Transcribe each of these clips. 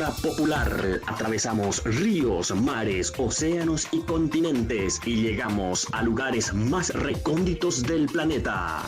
Cultura popular. Atravesamos ríos, mares, océanos y continentes y llegamos a lugares más recónditos del planeta.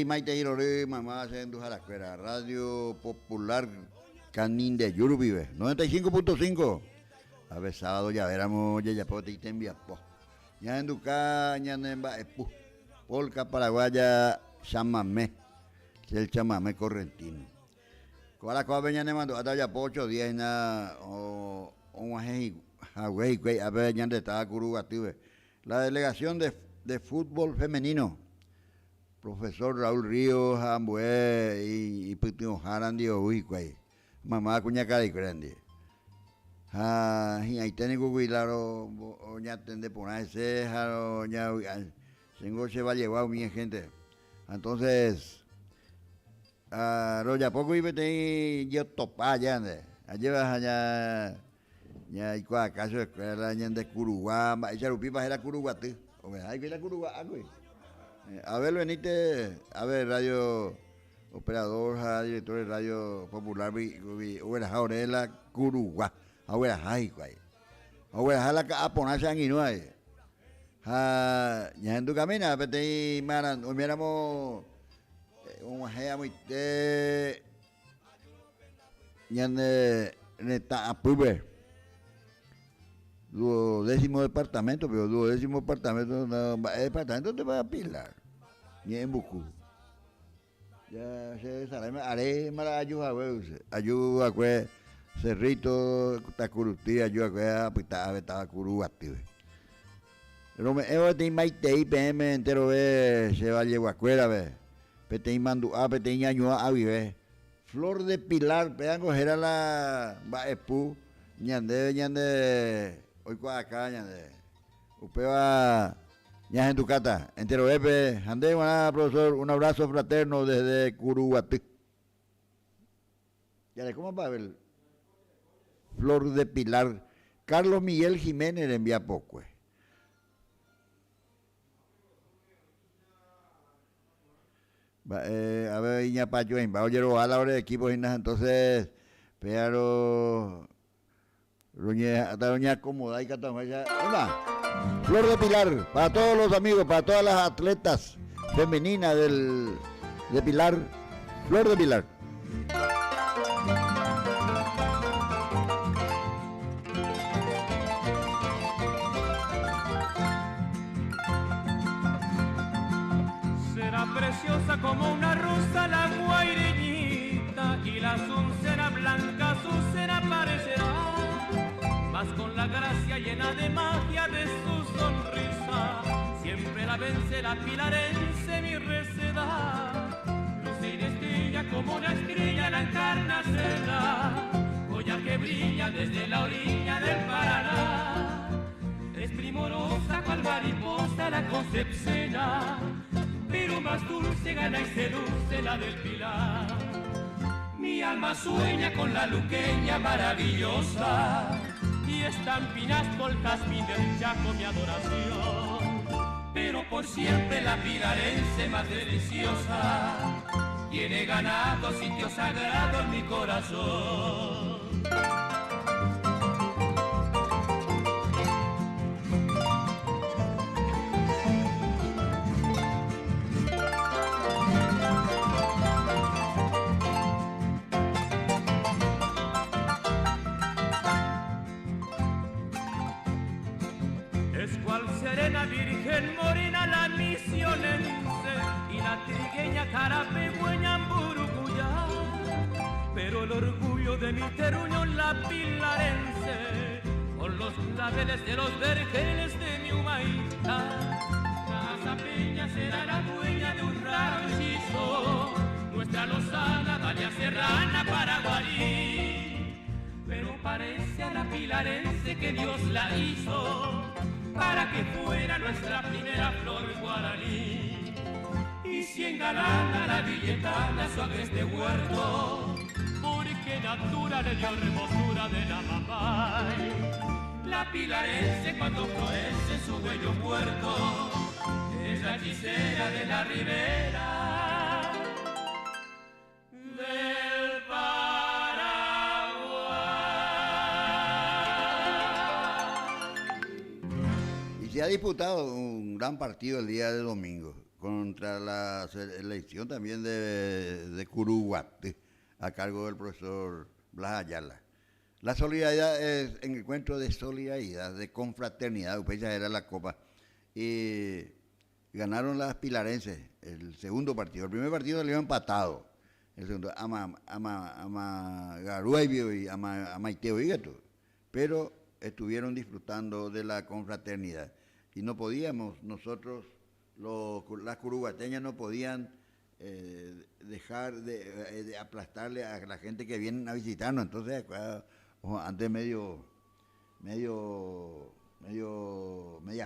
Maite Lore, mamá haciendo Jaracuera, Radio Popular Canín de Yurubibe, 95.5. A ver, sábado ya veramos, ya pote y tembiapo. Ya en Ducá, ya en Baepu, Polca Paraguaya, chamamé, el chamamé correntino. Cuala coa veña ne mando, hasta ya pocho, 10 na, o un ajei, a ver, ya de estaba Curuguative. La delegación de fútbol femenino. Profesor Raúl Ríos, Ambué y Putino Harandi o Uicuay. Mamá cuña cara y grande. Y ahí tengo que cuidarlo, ya tende por ahí, ya tengo se va a llevar mi gente. Entonces, ya poco iba a tener yo topar ya, allá vas allá, ya hay cuál caso de escuela, ya de Curuguá, esa rupipa era Curuguatí, o sea, hay que ir a Curuguá, güey. A ver, venite, a ver, radio operador, director de Radio Popular, ahora Jaurela, Curuguá, ahora Jaicuay, ahora la Caponasa en Inuay, ya en tu camino, pete y maran, o miramos un ajea muy ya en esta apube. Duodécimo departamento, pero duodécimo departamento, no, el departamento te va a pilar, ni en Bucú. Ya se sale, haré mala ayuda, pues, Cerrito, Tacurutí, ayuda, pues, estaba Curuguatí. Pero me he de Maite y PM entero, se va a llevar a cuera, pete y mandu, pete y añua, vive. Flor de Pilar, pegan era la Baepú, ñande. Hoy acá, usted va en tu cata, entero Epe, ande, profesor, un abrazo fraterno desde Curuguatí. Ya ¿cómo va a ver? Flor de Pilar, Carlos Miguel Jiménez le envía poco. A ver, Iña Pacho, va oye, a la hora de equipo, entonces, pero doña Acomoda y Catamaya. Flor de Pilar, para todos los amigos, para todas las atletas femeninas de Pilar, Flor de Pilar. Será preciosa como una rosa la guaireñita y la asunción llena de magia de su sonrisa. Siempre la vence la pilarense, mi receda. Luce y destilla como una estrella la encarnacela, joya que brilla desde la orilla del Paraná. Es primorosa cual mariposa la concepcena, pero más dulce gana y seduce la del Pilar. Mi alma sueña con la luqueña maravillosa, y estampinas por jazmín del Chaco mi adoración. Pero por siempre la pilarense más deliciosa tiene ganado sitio sagrado en mi corazón. Es cual serena virgen morena la misionense y la trigueña carapegüeña Amburucuyá. Pero el orgullo de mi terruño la pilarense, con los claveles de los vergeles de mi humaíta. Casa Peña será la dueña de un raro hechizo, nuestra lozana, Dalia Serrana, Paraguarí. Pero parece a la pilarense que Dios la hizo para que fuera nuestra primera flor guaraní. Y si engalana la billetana su agreste huerto, porque natura le dio hermosura de la mamá. La pilarense cuando florece su bello puerto, es la hechicera de la ribera del Se ha disputado un gran partido el día de domingo contra la selección también de Curuguaté, a cargo del profesor Blas Ayala. La solidaridad es un encuentro de solidaridad, de confraternidad, esa era la copa. Y ganaron las pilarenses el segundo partido. El primer partido salió empatado. El segundo, Ama Garuebio y Amaiteo Igato. Pero estuvieron disfrutando de la confraternidad. Y no podíamos, nosotros, las curuguateñas no podían dejar de aplastarle a la gente que viene a visitarnos. Entonces, antes media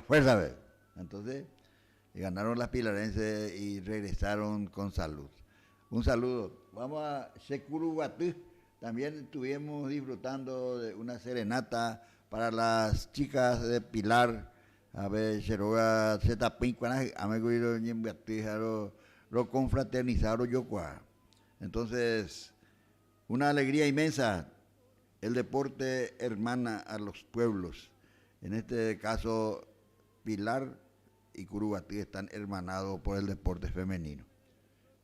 fuerza, ¿ves? Entonces, ganaron las pilarenses y regresaron con salud. Un saludo. Vamos a Securuguatú. También estuvimos disfrutando de una serenata para las chicas de Pilar. A ver, Cheroga, Zetapincuana, Ameguiro, Ñembatijaro, lo confraternizaron Yocua. Entonces, una alegría inmensa. El deporte hermana a los pueblos. En este caso, Pilar y Curuguatí están hermanados por el deporte femenino.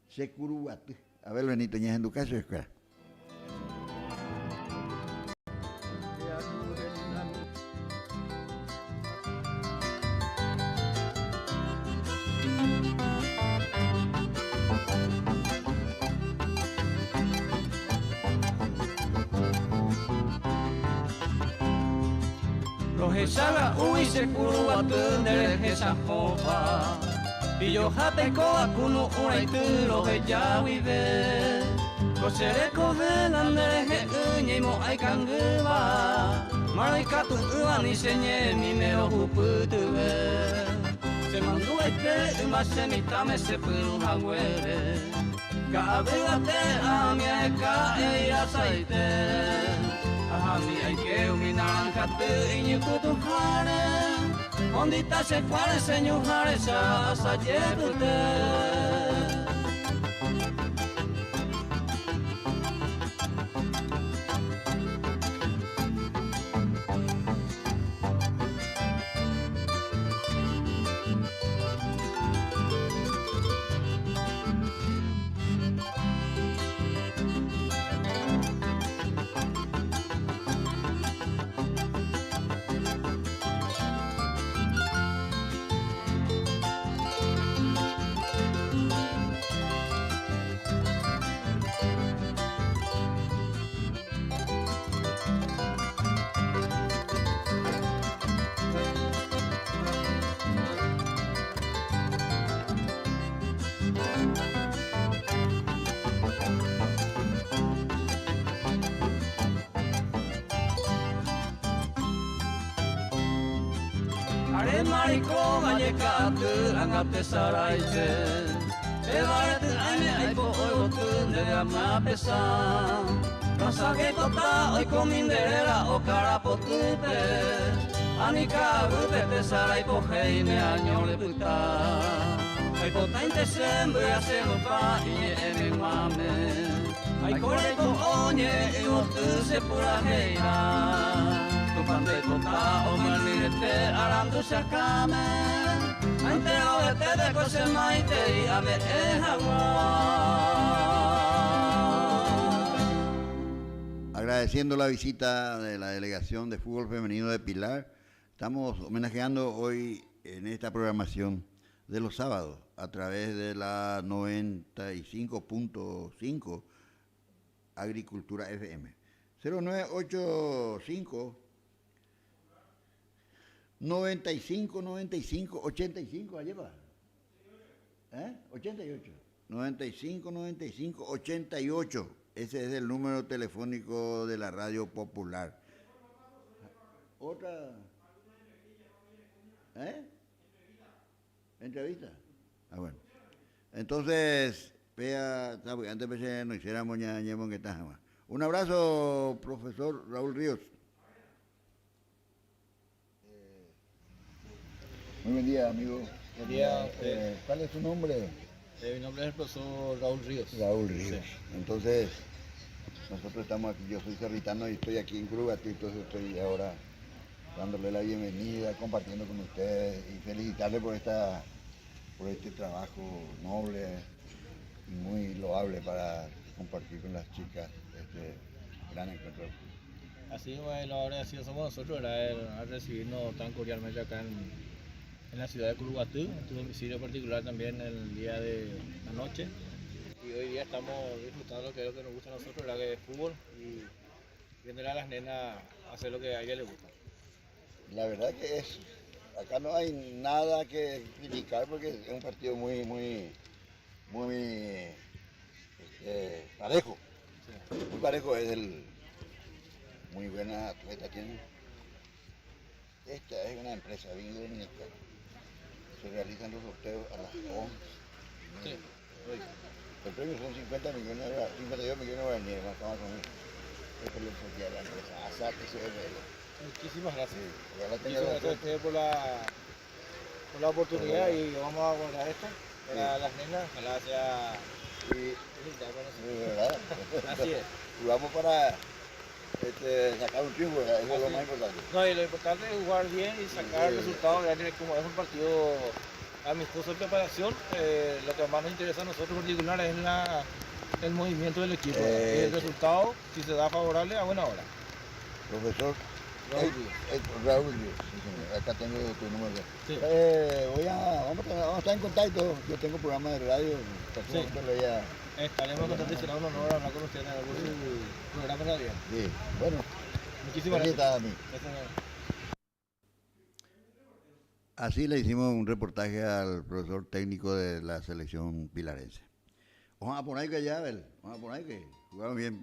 Securuguatí. A ver, Benito, ¿ñas en tu caso? Escuela. Rojesaga ui Securuguatú nerejesa jopa, pillo jate koa kunu uraitu rojeya wive. Kosereko vela nereje uñeimo aikanguba, maraikatu uani senye mimeo huputuwe. Se mandu eke umase mitame se puru hawere, kaabegate amieka eira saite. Ahami ay que uminankate inyukutuhare, ondita se fuare señuhare sa sayetute. mariko gainekatu angate saraite Ebaret aime aipo oigotu nere ama pesan Rasake tota oiko minderera okara potute Anika gupete saraipo heine añole puta Aipo tainte sembre aseno pa ie eme mame Aikoreko oñe iotu se pura heira Tupante tota omanirete arandu sakame Aintero ete deko se maite y ame ejawa Agradeciendo la visita de la delegación de fútbol femenino de Pilar, estamos homenajeando hoy en esta programación de los sábados a través de la 95.5 Agricultura FM. 0985 95 85, allá va. 88. 95 88. Ese es el número telefónico de la radio popular. Otra. ¿Entrevista? Ah, bueno. Entonces, antes de que nos hiciéramos ñañemos que está jamás. Un abrazo, profesor Raúl Ríos. Muy buen día, amigo. Buen día. ¿Cuál es tu nombre? Mi nombre es el profesor Raúl Ríos. Raúl Ríos. Sí. Entonces, nosotros estamos aquí, yo soy cerritano y estoy aquí en Curuguatí, entonces estoy ahora dándole la bienvenida, compartiendo con ustedes y felicitarle por este trabajo noble y muy loable para compartir con las chicas este gran encuentro. Así, bueno, agradecidos somos nosotros, ¿verdad? Al recibirnos tan cordialmente acá en la ciudad de Curuguatí, en tu domicilio particular también el día de anoche. Y hoy día estamos disfrutando lo que es lo que nos gusta a nosotros, ¿verdad? Que es fútbol y viéndole a las nenas hacer lo que a ellas les gusta. La verdad que acá no hay nada que criticar porque es un partido muy parejo. Sí. Muy parejo, es muy buena atleta. Esta es una empresa bien dominicana. Se realizan los sorteos a las 11. Sí. El premio son 52 millones de guaraníes, más o menos. Esto es lo que la empresa ASAT SRL. Muchísimas gracias. Sí, ya la tenía Muchísimas gracias a ustedes por la oportunidad y vamos a guardar esto para las nenas, ojalá sea Y, de ¿verdad? Así es. Y vamos para sacar un triunfo, eso es lo más importante. No, y lo importante es jugar bien y sacar el resultado, ya que como es un partido amistoso de preparación, lo que más nos interesa a nosotros en particular es el movimiento del equipo. Y el resultado, si se da favorable, a buena hora. Profesor Raúl Ríos, sí, señor. Acá tengo tu número. Sí. Vamos a estar en contacto, yo tengo programa de radio, Sí. ya. Estaremos contentos y será un honor hablar con ustedes en algún programa radial. Sí, bueno, Muchísimas feliz gracias. a mí. Gracias. Así le hicimos un reportaje al profesor técnico de la selección pilarense. Vamos a poner que ya, vamos a poner que jugaron bien.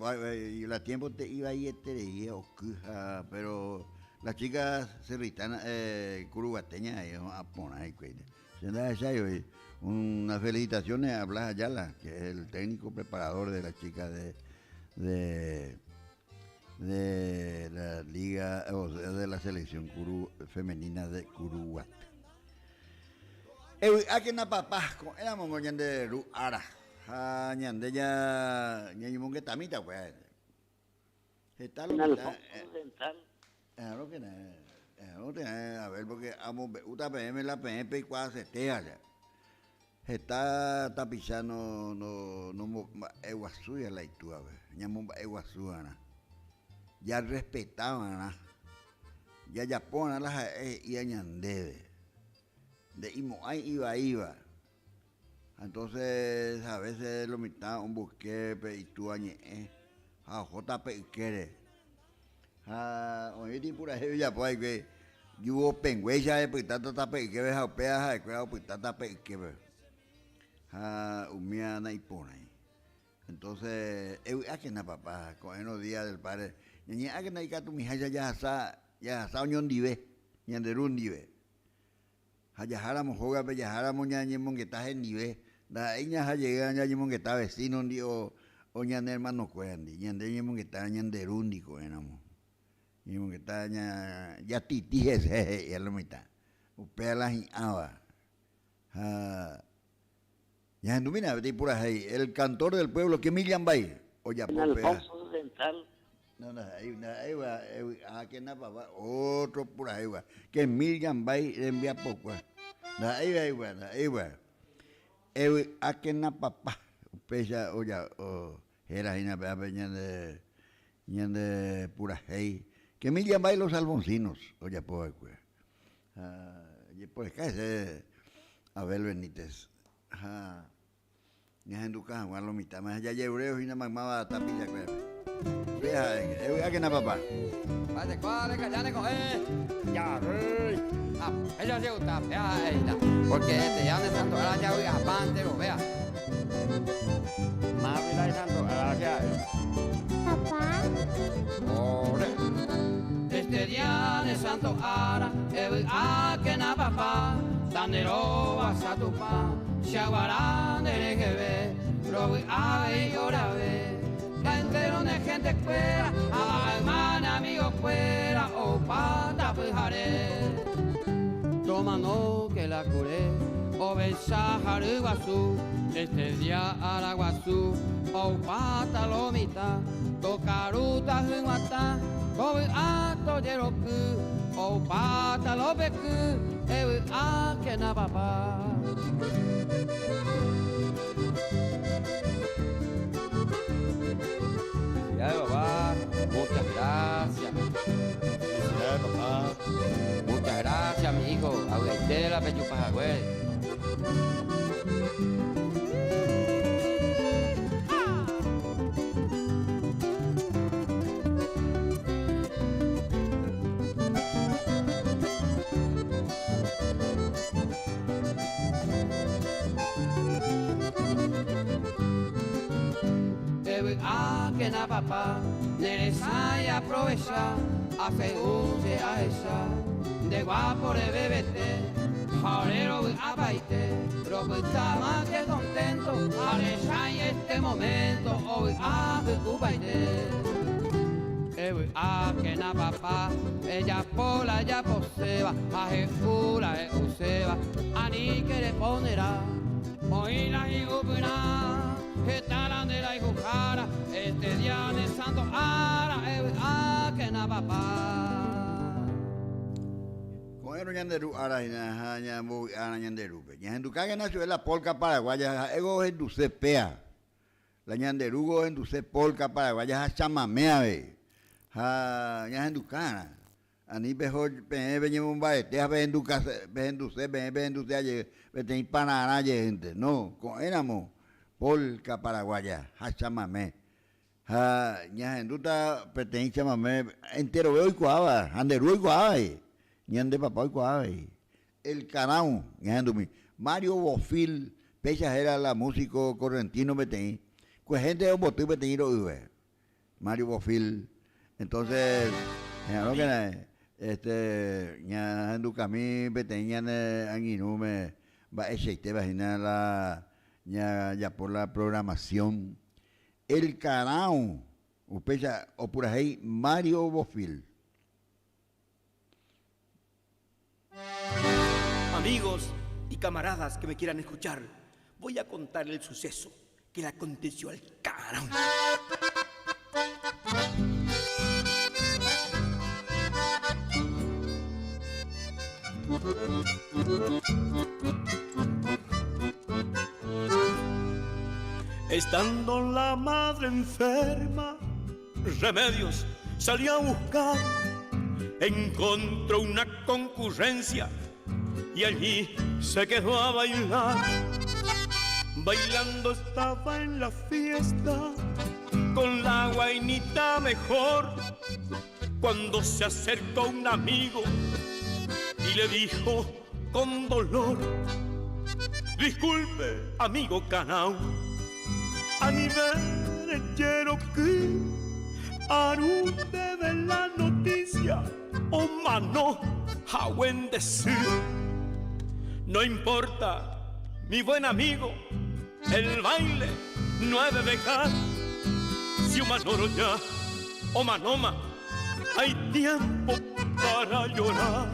Y la tiempo te iba a ir pero las chicas cerritanas, curuguateñas, vamos a poner que unas felicitaciones a Blas Ayala, que es el técnico preparador de las chicas de la liga, o sea, de la selección femenina de Curuguate. Aquí na papá, era mongoñan de Ru Ara, ñande ya ñañimongue tamita pues. Está lo que está. Lo que a ver porque amo uta PM la PM y cuál se tea ya. Está tapizando no eguasuya la itu a ver. Ñamo eguasuana. Ya respetaban, ya ponen las y añandebe. De Imoay iba. Entonces a veces lo mitad un busquepe y tú añe, a JP quiere. Oye, pura ya pues que yo pengüeya de pitata tape que ves a peaja de cuidado pitata pe que ve. Umiana y pone. Entonces, aquí na papá, con los días del padre. Ña que na tu mija ya sa unión dive, ñanderun dive. hayajáramos joga peyajáramos ñañemon que está en nivel da ella llega ñañemon que está vecino dio o ñande hermano cuendi ñande que está ñanderundi coenamo ñemon que está ya titi ese ya lo mitad upea la agua ya mira pura ahí el cantor del pueblo que Milian Bay o ya Alfonso Central. No, ahí va, aquí na papá, otro por ahí va, que Milian Bay envía poco. Ahí va. Aquí na papá, pesa, oye, era ahí na papá, ñande pura ahí, que Milian Bay los alfonsinos, oye, pues, pues, ¿qué es? Abel Benítez, ya en tu casa, igual lo mitad, más allá llebreo y na mamá tapilla, vea que na papá. Vale, ¿cuál es que ya le coge? Ya, ella se gusta, vea ella. Porque ya de Santo Gracia, oiga, apante, lo vea. Más vida de Santo Gracia. Papá. Ore. Este día de Santo Ara, que na papá, Sandero a Satupa, Shaguarán de Gebe, Robi Ave y Orabe. Entero de gente fuera, hermana, amigo fuera, o pata pujaré. Toma no que la curé, o besar Iguazú, este día Araguazú, o pata lomita, tocaruta huimata, o ato yeroku, o pata lobeku, que na papá. Papá, muchas gracias. Felicidades, papá. Muchas gracias, mi hijo. Aguaitela, pechupajagüey. Que na papá, nereza y aprovecha, hace use a esa, de guapo de bebete, jaurero a baite, pero que está más que contento, a y este momento, hoy a tu baite. Que na papá, ella pola, ya poseba, a jefula, useba, a ni que le ponerá, hoy la higupina. Que talan de la hijujara, este día de Santo Ara, que na papá. Coero ñanderu ara ñambu ara ñanderu. Ñandu caga nació la polca paraguaya, ego en duce pea. La ñanderugo en duce polca paraguaya ha chamamea ve. Ha ñandu cana. Ani mejor venimos un baete, vendu casa, vendu se ayer, vete panara gente. No, con éramos polca paraguaya, ha chamamé. Ha ñajenduta pertenece chamamé entero veo y cuava, anderú y cuava, ñande papá y cuava. El canao, ñajendumi. Mario Bofil, pecha era la músico correntino betení. Pues gente de botú betení lo vive. Mario Bofil. Entonces, ñajenduca mi betení anginume, va echeite vagina la ya por la programación. El canao, o por ahí, Mario Bofil. Amigos y camaradas que me quieran escuchar, voy a contar el suceso que le aconteció al canao. Estando la madre enferma, Remedios salió a buscar. Encontró una concurrencia y allí se quedó a bailar. Bailando estaba en la fiesta con la guainita mejor, cuando se acercó un amigo y le dijo con dolor: disculpe, amigo canao, a nivel quiero que arunde de la noticia o mano a buen decir. No importa, mi buen amigo, el baile no he de dejar. Si Manoro ya o Manoma, hay tiempo para llorar.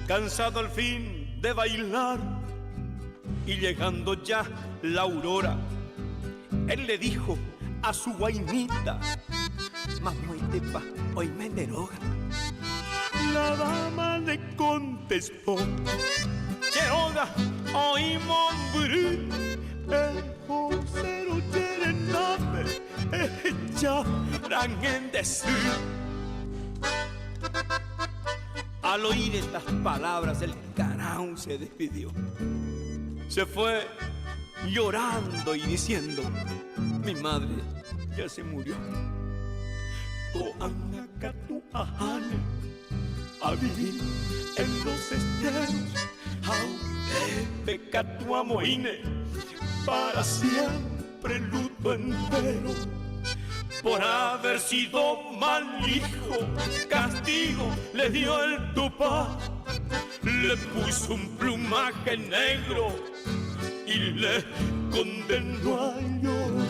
Cansado al fin de bailar y llegando ya la aurora, él le dijo a su guainita: Mamuitepa, hoy me deroga. La dama le contestó: Cheroga, hoy mombrú, el josero cherenape, ya en decir. Al oír estas palabras, el Carao se despidió. Se fue llorando y diciendo: mi madre ya se murió. Toanacatu ajane, a vivir en los esteros, aunque pecatu amoine, para siempre luto entero. Por haber sido mal hijo, castigo le dio el Tupá. Le puso un plumaje negro y le condenó a llorar.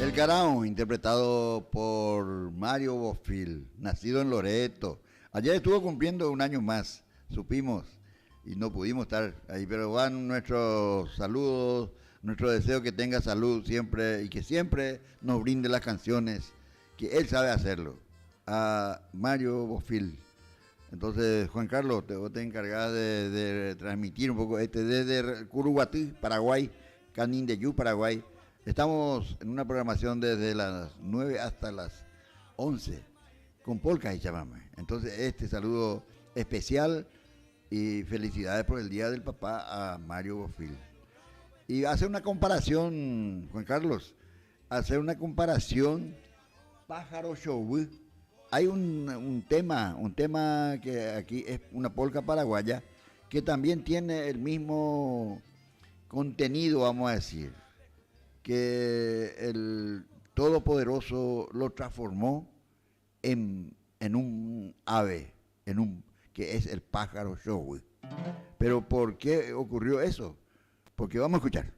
El Carao, interpretado por Mario Bofill, nacido en Loreto. Ayer estuvo cumpliendo un año más, supimos, y no pudimos estar ahí, pero van nuestros saludos, nuestro deseo que tenga salud siempre y que siempre nos brinde las canciones, que él sabe hacerlo, a Mario Bofill. Entonces, Juan Carlos, vos te encargás de transmitir un poco desde Curuguatí, Paraguay, Canindeyú, Paraguay. Estamos en una programación desde las 9 hasta las 11, con polcas y chamamé. Entonces, este saludo especial y felicidades por el Día del Papá a Mario Bofill. Y hacer una comparación, Juan Carlos, hacer una comparación Pájaro Show. Hay un tema que aquí es una polca paraguaya, que también tiene el mismo contenido, vamos a decir, que el Todopoderoso lo transformó en un ave, que es el Pájaro Show. Pero ¿por qué ocurrió eso? Porque vamos a escuchar.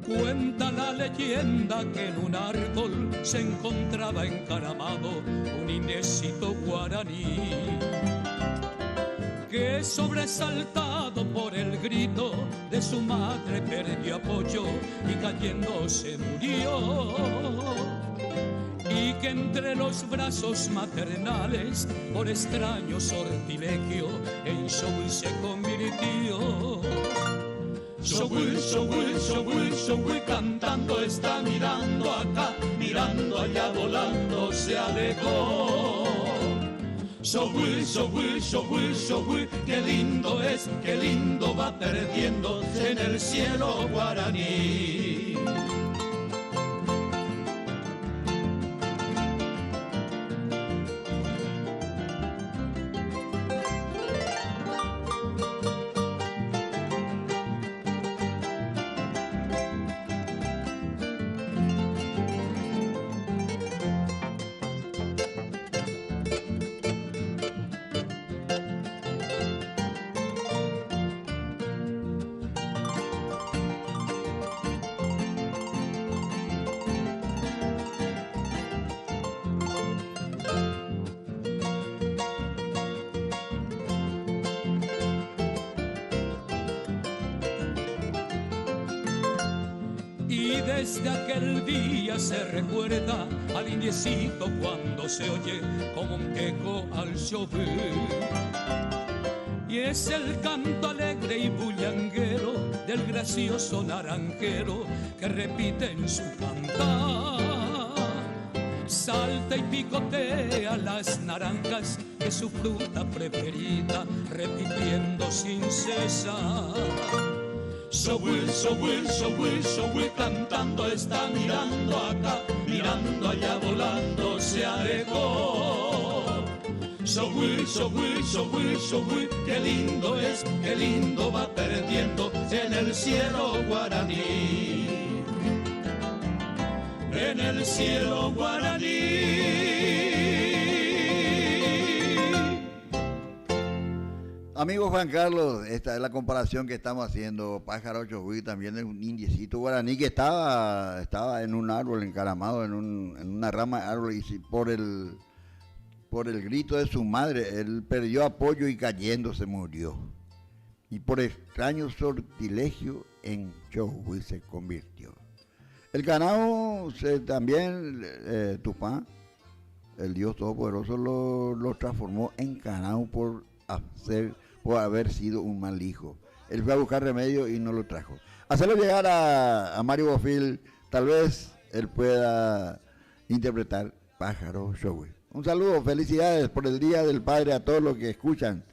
Cuenta la leyenda que en un árbol se encontraba encaramado un inésito guaraní, que sobresaltado por el grito de su madre perdió apoyo y cayendo se murió, y que entre los brazos maternales por extraño sortilegio en Show se convirtió. Show, cantando está mirando acá, mirando allá, volando se alejó. Show, qué lindo es, qué lindo va perdiéndose en el cielo guaraní. Desde aquel día se recuerda al indiecito cuando se oye como un eco al chofer. Y es el canto alegre y bullanguero del gracioso naranjero que repite en su cantar. Salta y picotea las naranjas que su fruta preferida, repitiendo sin cesar. So will, cantando está mirando acá, mirando allá volando se alejó. So will, qué lindo es, qué lindo va perdiendo en el cielo guaraní. En el cielo guaraní. Amigo Juan Carlos, esta es la comparación que estamos haciendo. Pájaro Chojuí también es un indiecito guaraní que estaba en un árbol encaramado, en una rama de árbol, y por el grito de su madre, él perdió apoyo y cayendo se murió. Y por extraño sortilegio en Chojuí se convirtió. El ganado también, Tupã, el Dios Todopoderoso lo transformó en ganado por haber sido un mal hijo. Él fue a buscar remedio y no lo trajo. Hacerlo llegar a Mario Bofil, tal vez él pueda interpretar Pájaro Chojuí. Un saludo, felicidades por el Día del Padre a todos los que escuchan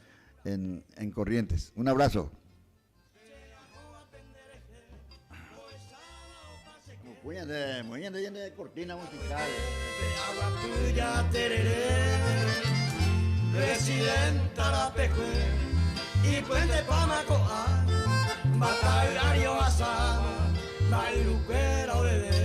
en Corrientes. Un abrazo. Muy bien de cortina musical. Presidenta la Pejue y Puente Pamacoa, Batalario Asama, Mailuquera Bebé.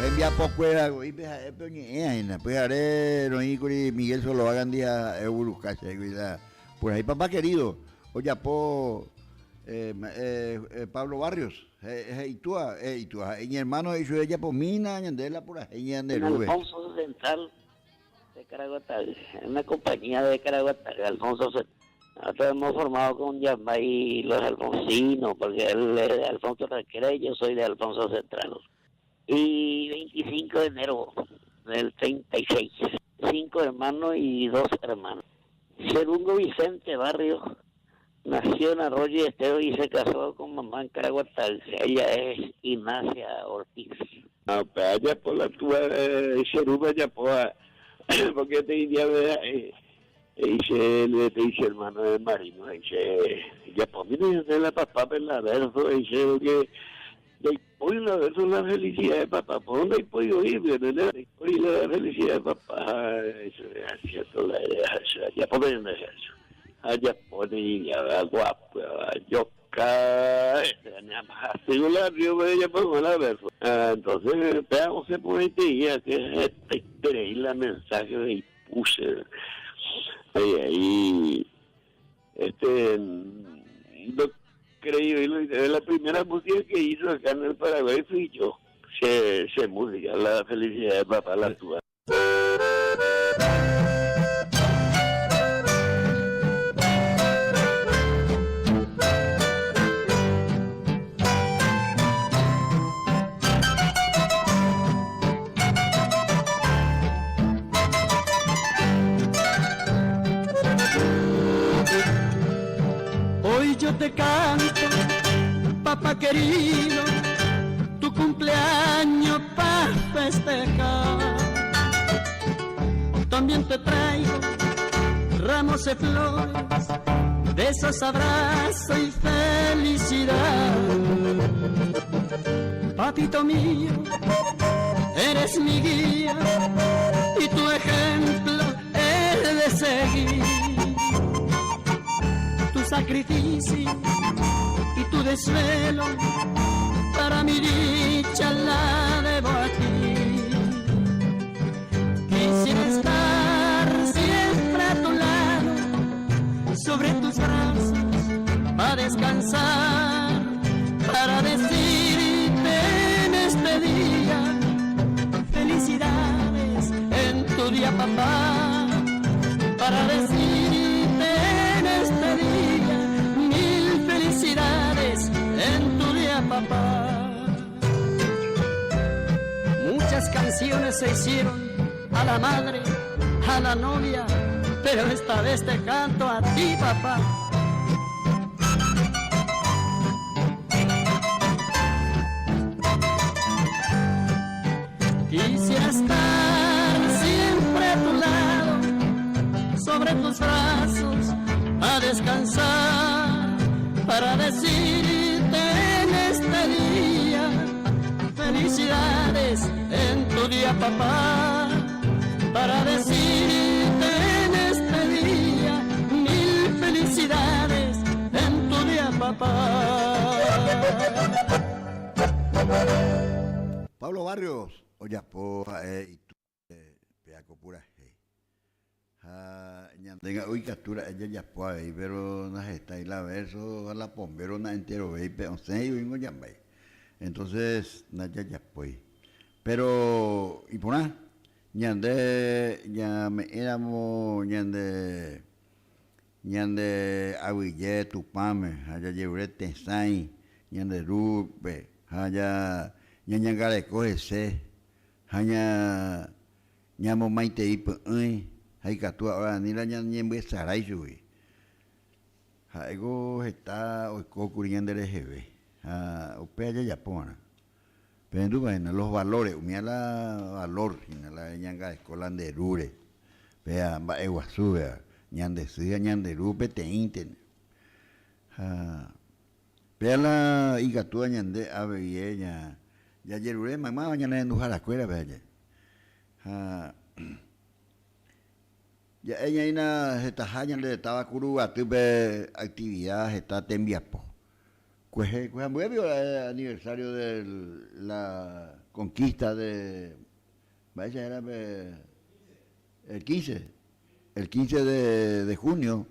Envía poco era y pues haré no y Miguel solo hagan día Euruscacha por ahí papá querido oye Pablo Barrios y tú mi hermano y ella por mina de por ahí de Alfonso Central de Caraguatá, una compañía de Caraguatá, Alfonso Central. Nosotros hemos formado con Yambay los alfonsinos, porque él es de Alfonso Raquera y yo soy de Alfonso Central. Y 25 de enero del 36, 5 hermanos y 2 hermanos. Segundo Vicente Barrios nació en Arroyo y Estero y se casó con mamá en Caraguatá. Ella es Ignacia Ortiz. No, pero allá por la tua Cheruba ya por porque te diría dice hermano de Marino, dice ya por mí de la papá per la verso, dice que hoy la verso la felicidad de papá, ¿por dónde he podido ir? Hoy la felicidad de papá, eso es cierto, ya por dónde es eso, allá por ya guapo, yo sigo la río de ella por la verso. Entonces, veamos se puede decir que esperé la mensaje y puse ahí no creí la primera música que hizo acá en el Paraguay fui yo. Se música, la felicidad de papá la tuya. Yo te canto, papá querido, tu cumpleaños para festejar. También te traigo ramos de flores, de esos abrazos y felicidad. Papito mío, eres mi guía y tu ejemplo es de seguir. Sacrificio y tu desvelo para mi dicha la debo a ti. Quisiera estar siempre a tu lado, sobre tus brazos para descansar, para decirte en este día felicidades en tu día papá, para decirte este día mil felicidades en tu día papá. Muchas canciones canciones se hicieron a la madre, a la novia, pero esta vez te canto a ti, papá. Quisiera estar siempre a tu lado, sobre tus brazos, a descansar, para decirte en este día, felicidades en tu día, papá, para decirte en este día, mil felicidades en tu día, papá. Pablo Barrios, Oyapo, y tú, Peaco Pura, tenga hoy captura, ella ya puede, pero no está y la verso, a la pombero, na entero, pero sé, yo vengo ya, entonces, nada ya puede. Pero, y por nada, ya me éramos, ñande aguille, tupame, allá llevé tesai, ñande rupe, allá, ñangale coge se, allá, ñamo maite y hay que actuar ahora, ni la ñembe sarai sui. Algo está, o ocurriendo el EGB, o pella ya pona. Pero bueno, los valores, mira la valor, la ñanga escola de rure, vea, va eguazú, vea, ñande suya, ñande rupe, te inten. Vea la igatúa ñande, ave y ella, ya yerure, mamá, mañana en la escuela, vea ya. Ya ella ina está ñande estaba curuba, tuve actividades, está tembiapo. Pues muy bien el aniversario de la conquista de, vaya era el 15 de junio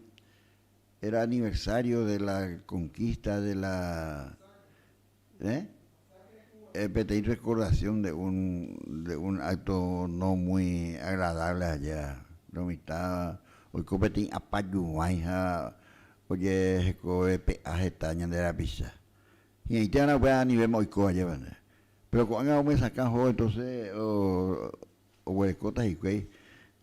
era aniversario de la conquista de la, en recordación de un acto no muy agradable allá, no estaba hoy competín apayuaja. Oye, ecoe peaje taña de la pizza. Y ahí te van a ver a nivel moico allá, ¿verdad? Pero cuando me sacan juego, entonces, o huecotas y que,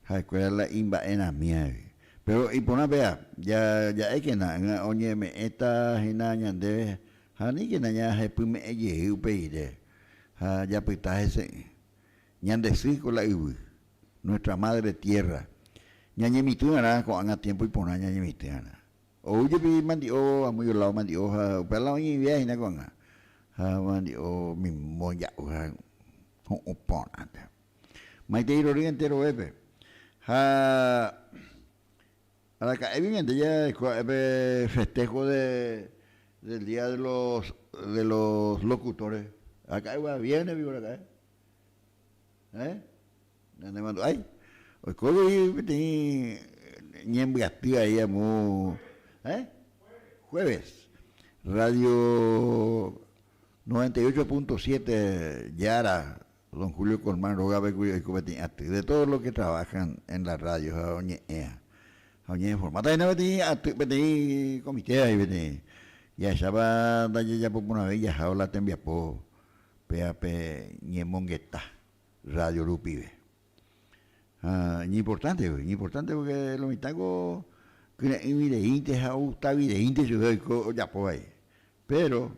a escuela la imba en la mía. Pero, y por una vea, ya es que nada, oye, me esta ginaña de, ni que nada, es pues me llegué un peide. Ya pues está ese, ñande cinco la ibu, nuestra madre tierra. Ñañe mi tuana, con a tiempo y por ñañe mi tuana. Oye, vi mandio, muy lado mandio, pero y viaje na con mandio mi moya, con opona. Maite y Rodríguez entero bebe. A la que evidentemente ya festejo del día de los locutores. Acá viene vivo acá. ¿Dónde mando? Ay, hoy coge y ñembe activa ahí muy. Jueves, Radio 98.7 Yara, don Julio Colmán, Rogabe, de todos los que trabajan en la radio, a Oñe Formata, y comité ahí, ya estaba, ya por una vez, ya habla tembia por PAP Ñemongueta, Radio Lupibe. Importante porque lo mitago. Videinte, está videinte, yo ya por ahí. Pero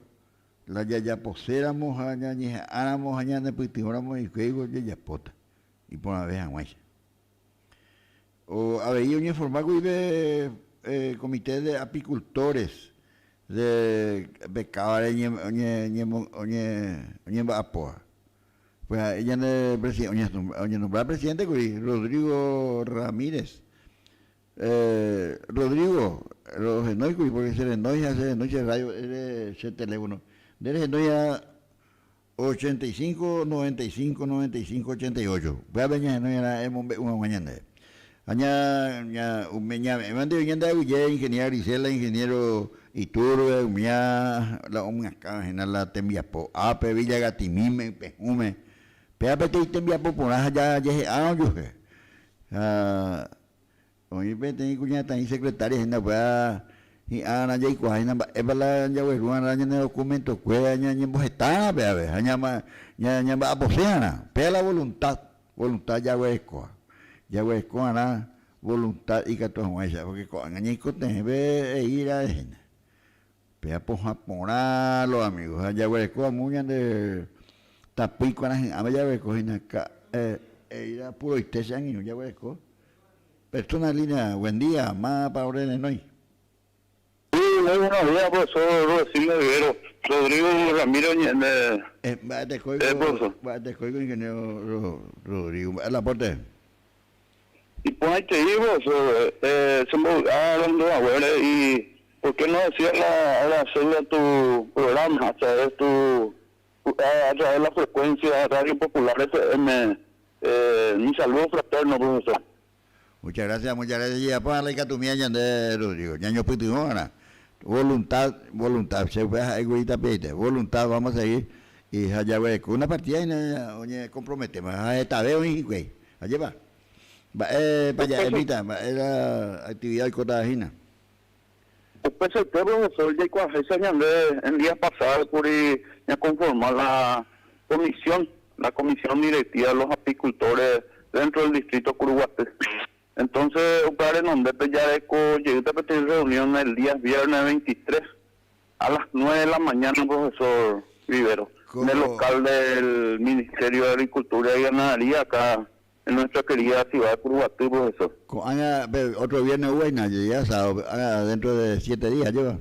la ya poséramos allá, áramos allá, después tiramos y juego ya pota. Y por una vez a guay. O había un informado de comité de apicultores de becaba oñe apoa. Pues ella de presidente, oñe nombrar presidente Rodrigo Ramírez. Rodrigo, los enoicos, porque se enoia, radio, ese teléfono. Desde enoia 85, 95, 95, 88. Voy a venir enoia una mañana. Aña, me mandé viendo a ingeniero Grisela, ingeniero Iturbe, la acá, en la tembiapo, Ape, Villa Gatimime, Pejume, Peape, tembiapo, por allá, oye, tengo cuñada también secretaria, en la y ana ya igual es para ya voy a ya ne documento que ya ni está ya ya va a poseana pero la voluntad ya voy ana voluntad y que todo eso porque con añi cote ve ir a pea poja pora los amigos ya voy muy de tapico a ya voy acá ir a puro estesan ya voy persona línea buen día más para órdenes no hay. Sí, muy buenos días, profesor Rodrigo Ramiro Ñende. Te coigo, ingeniero Rodrigo, el aporte. Y pues ahí te digo, se me hablando abuela y ¿por qué no decía hacerle tu programa a través de la frecuencia Radio Popular FM? Mi saludo fraterno, profesor. Muchas gracias. Ya pues la catumía de Rodrigo. Ya yo ahora. Voluntad, se ve egoísta peite. Voluntad, vamos a ir. Y allá voy con una partida y comprometemos. Esta vez, güey. Allá va. Para allá, evita, la actividad de Cotagina. Pues el profesor ya cuajese en días pasados por ya conformar la comisión directiva de los apicultores dentro del distrito Curuguaté. Entonces, para en donde llegué a pedir reunión el día viernes 23 a las 9 de la mañana, profesor Rivero, en el local del Ministerio de Agricultura y Ganadería, acá en nuestra querida ciudad de Curuguaté, profesor. Otro viernes buena, ya sábado, dentro de 7 días lleva.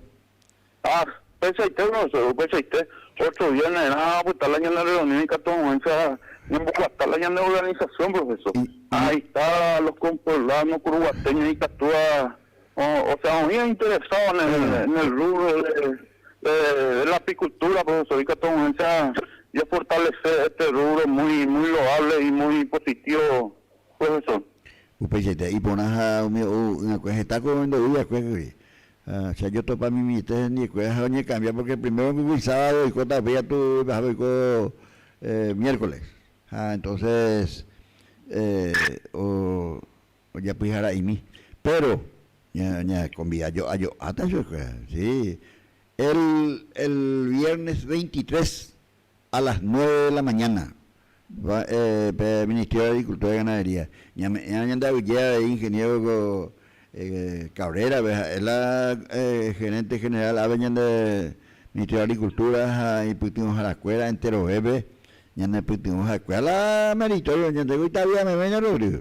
Pese profesor, otro viernes, pues está la reunión y catón, está la de organización, profesor. Ahí está los comporlanos curuguateños y Catúa, o sea, muy interesados en el rubro de la apicultura, profesor, y Catúa, ya fortalecer este rubro muy loable y muy positivo, profesor. Y pones una cosa, está comiendo días, o sea, yo topa mi ministerio ni cosa ni cambia porque primero mi sábado y cuota veía tu miércoles. Entonces o ya pues ahora y mí. Pero ya convida yo hasta yo sí. El viernes 23 a las 9 de la mañana va Ministerio de Agricultura y Ganadería. Ya andaba ya ingeniero Cabrera, es la gerente general de Ministerio de Agricultura y putimos a la escuela entero bebé. Ya no putimos a la escuela meritorio, ya te gusta bien me ven Rodrigo.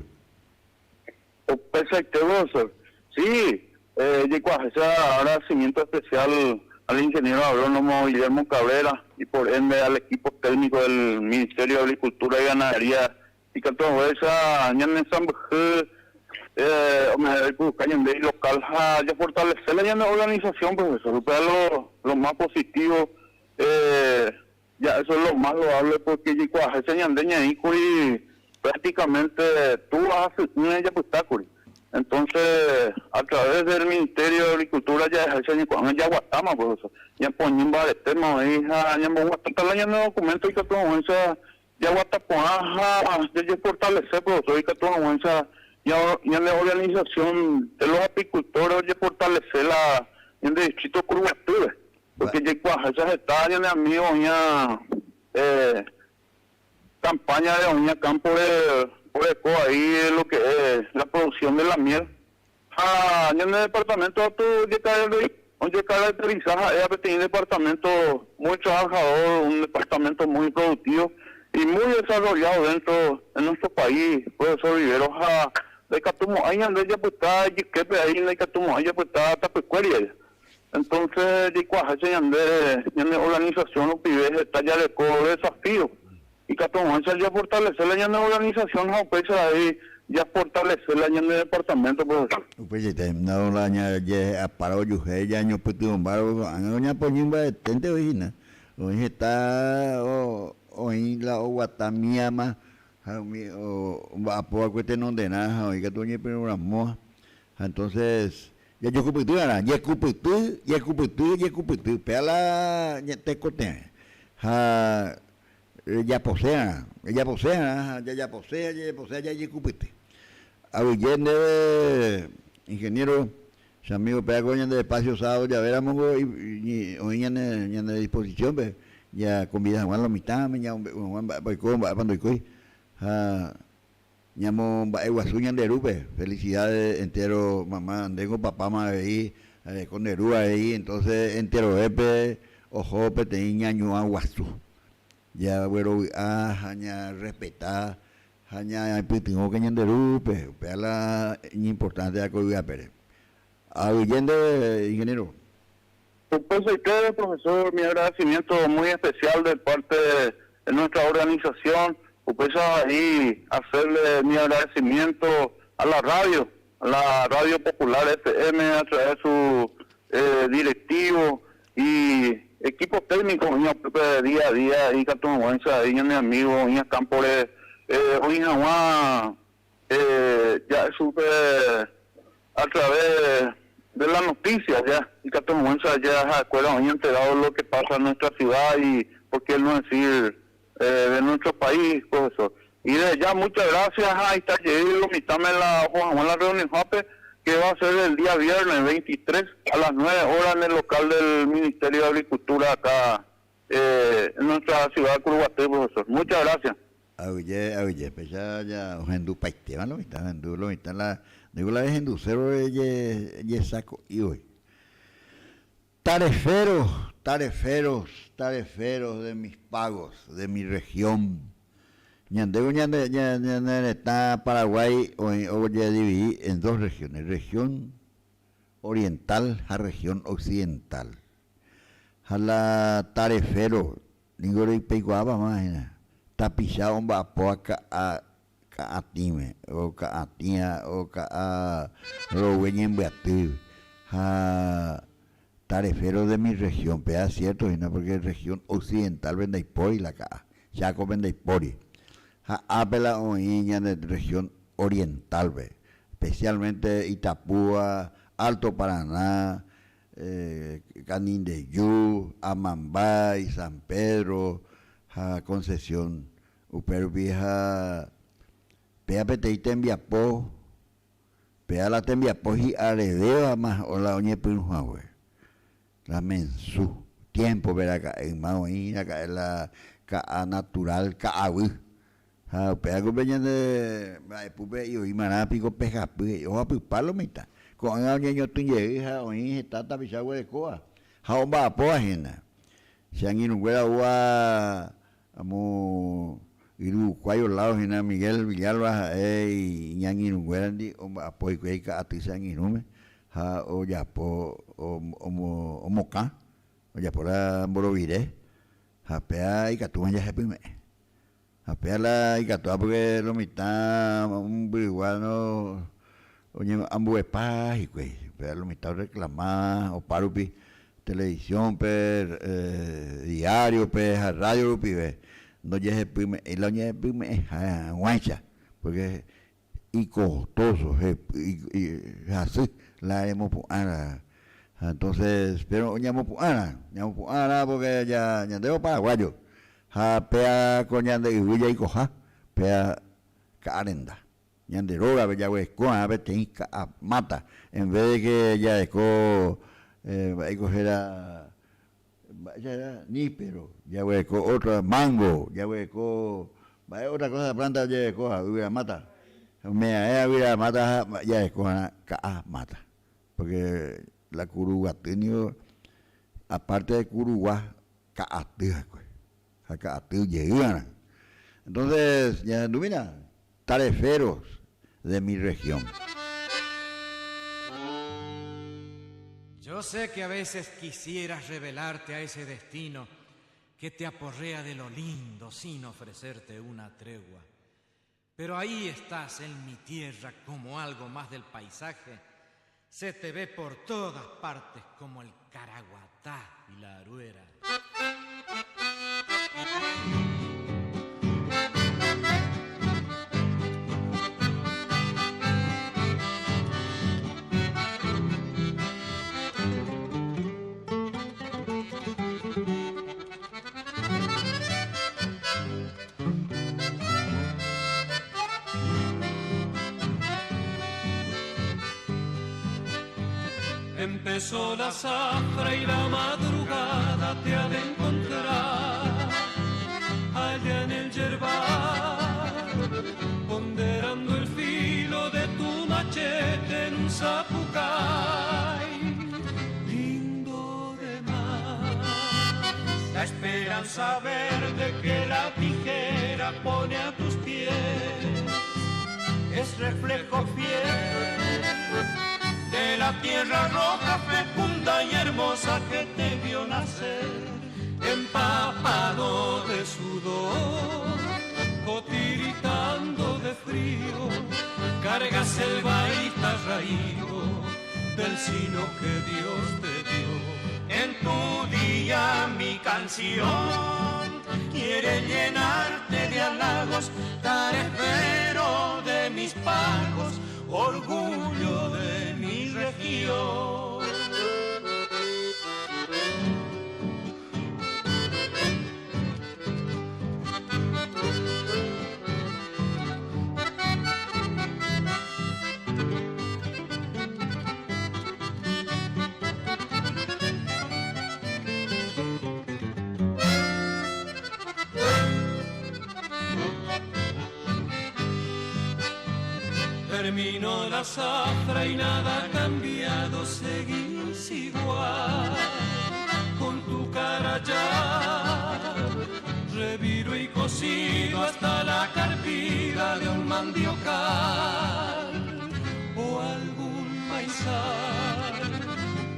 Perfecto, profesor. Sí, agradecimiento especial al ingeniero agrónomo Guillermo Cabrera y por ende al equipo técnico del Ministerio de Agricultura y Ganadería y que todo esa de local ya fortalecer la organización, profesor, lo más positivo, ya eso es lo más loable porque y prácticamente tú vas a hacer una entonces a través del Ministerio de Agricultura ya guatama, profesor, ya ponen varios temas ya documento y que todo ya guatapoaja ya fortalecer, profesor, y que todo ya la organización de los apicultores ya fortalecer en el distrito Curuguaté, porque ya está ya de amigos ya campaña de uña campo por ahí lo que es la producción de la miel. En el departamento de caracterizaje es un departamento muy trabajador, un departamento muy productivo y muy desarrollado dentro de nuestro país, profesor Rivero. De Catumo, ahí ande ya pues está, que ahí de Catumo, ahí ya pues está tapecueria. Entonces, de cuaja, ya ande organización, los pibes, está ya de desafío. Y Catumo, ya fortalecer la organización, pues ahí ya fortalecer la de departamento, profesor. Pues ya terminado la ya parado yo, ya año pues tu embargo, año pues nimba de tente original. Hoy está, hoy la guatamía más. A poco cueste no de nada, oiga tú ni pero una moja. Entonces, ya yo cupitu era, ya cupitu, pela ya te cote. Ya posea, ya cupite. Abillende ingeniero Si amigo pega con de espacio sábado ya veramos y hoy ya en disposición pues ya convida Juan la mitad me ya Juan voy con cuando estoy ñamo Guazú ñanderu pues felicidades entero mamá tengo papá más ahí con Nerú ahí entonces entero epe ojo pe tenía ñaño Guazú ya bueno haña respetar haña tengo que ñanderu pues la importante de Coya Pérez Allende, ingeniero. Pues usted, profesor, mi agradecimiento muy especial de parte de nuestra organización. Pues ahí hacerle mi agradecimiento a la Radio Popular FM, a través de su directivo y equipo técnico, día a día, y Catuense, y mi amigo, y Campore, hoy ya supe a través de las noticias ya, y Catuense ya se acuerdan, hoy enterado de lo que pasa en nuestra ciudad y por qué no decir de nuestro país, profesor. Y de ya muchas gracias a esta mitame la Juan la reunión que va a ser el día viernes 23 a las 9 horas en el local del Ministerio de Agricultura acá en nuestra ciudad de Curuguaté, profesor. Muchas gracias. Oye, pues ya ojendu paiste, lo mitad la digo la vez enducero de saco y hoy. Tareferos de mis pagos, de mi región. Ñandego está Paraguay hoy ya dividí en dos regiones, región oriental a región occidental. A la tarefero, digo de Peiguaba más, tapizado un vapoaca a Caatime, o Caatia, o Caa, Roweñen Beatriz, a tarefero de mi región, pero es cierto, ¿no? Porque región occidental Vendaipori, la Caa, Chaco Vendaipori, a Apela Oiña de región oriental, especialmente Itapúa, Alto Paraná, Canindeyú, Amambay, San Pedro, Concesión, Upero Vieja, Pea Petei Tembiapó, Pea la Tembiapó y Aredeo más o la Oñe Pinjuahue, la Mensú, tiempo ver acá en Maoín, acá en la Ca natural Caagüí, Pea Gobeña de Pupe y Oimana Pico Pejapi, o a Pipalo Mita, con el niño Tunye, Oín está tapizado de Coa, Jaomba Apoa Jena, se han ido a amo Irucuayo lados en Miguel Villalba y ñangin guerandi apoy que atizan inume ha o ya po o moca o ya por la Borovire ha pea y catuan ya se pime ha pea la y catua porque lo mitad un briguano oye ambue paz y que pea lo mitad reclamar o parupi televisión diario radio rupi no ya prime el año de prime guancha porque y costoso y así la hemos entonces pero ñamo puana porque ya debo paraguayo pea con ñande y villa y coja pea carenda ñande roga bella huesco a ver mata en vez de que ya esco va a coger ya nípero, ya hueco otra mango, ya hueco otra cosa planta ya hueco hubiera mata, hubiera mata ya hueco mata, porque la curuguateño aparte de curuguá caatí llegan, entonces ya domina tareferos de mi región. Yo sé que a veces quisieras revelarte a ese destino que te aporrea de lo lindo sin ofrecerte una tregua. Pero ahí estás en mi tierra como algo más del paisaje. Se te ve por todas partes como el caraguatá y la aruera. eso la zafra y la madrugada te ha de encontrar allá en el yerbal, ponderando el filo de tu machete en un zapucay lindo de mar. La esperanza verde que la tijera pone a tus pies es reflejo fiel de la tierra roja, fecunda y hermosa que te vio nacer, empapado de sudor o tiritando de frío, cargas el baita raído del sino que Dios te dio. En tu día mi canción quiere llenarte de halagos, tarefero de mis pagos, orgullo de mi región. Terminó la zafra y nada ha cambiado, seguís igual, con tu cara ya, reviro y cocido hasta la carpida de un mandiocal o algún maizal.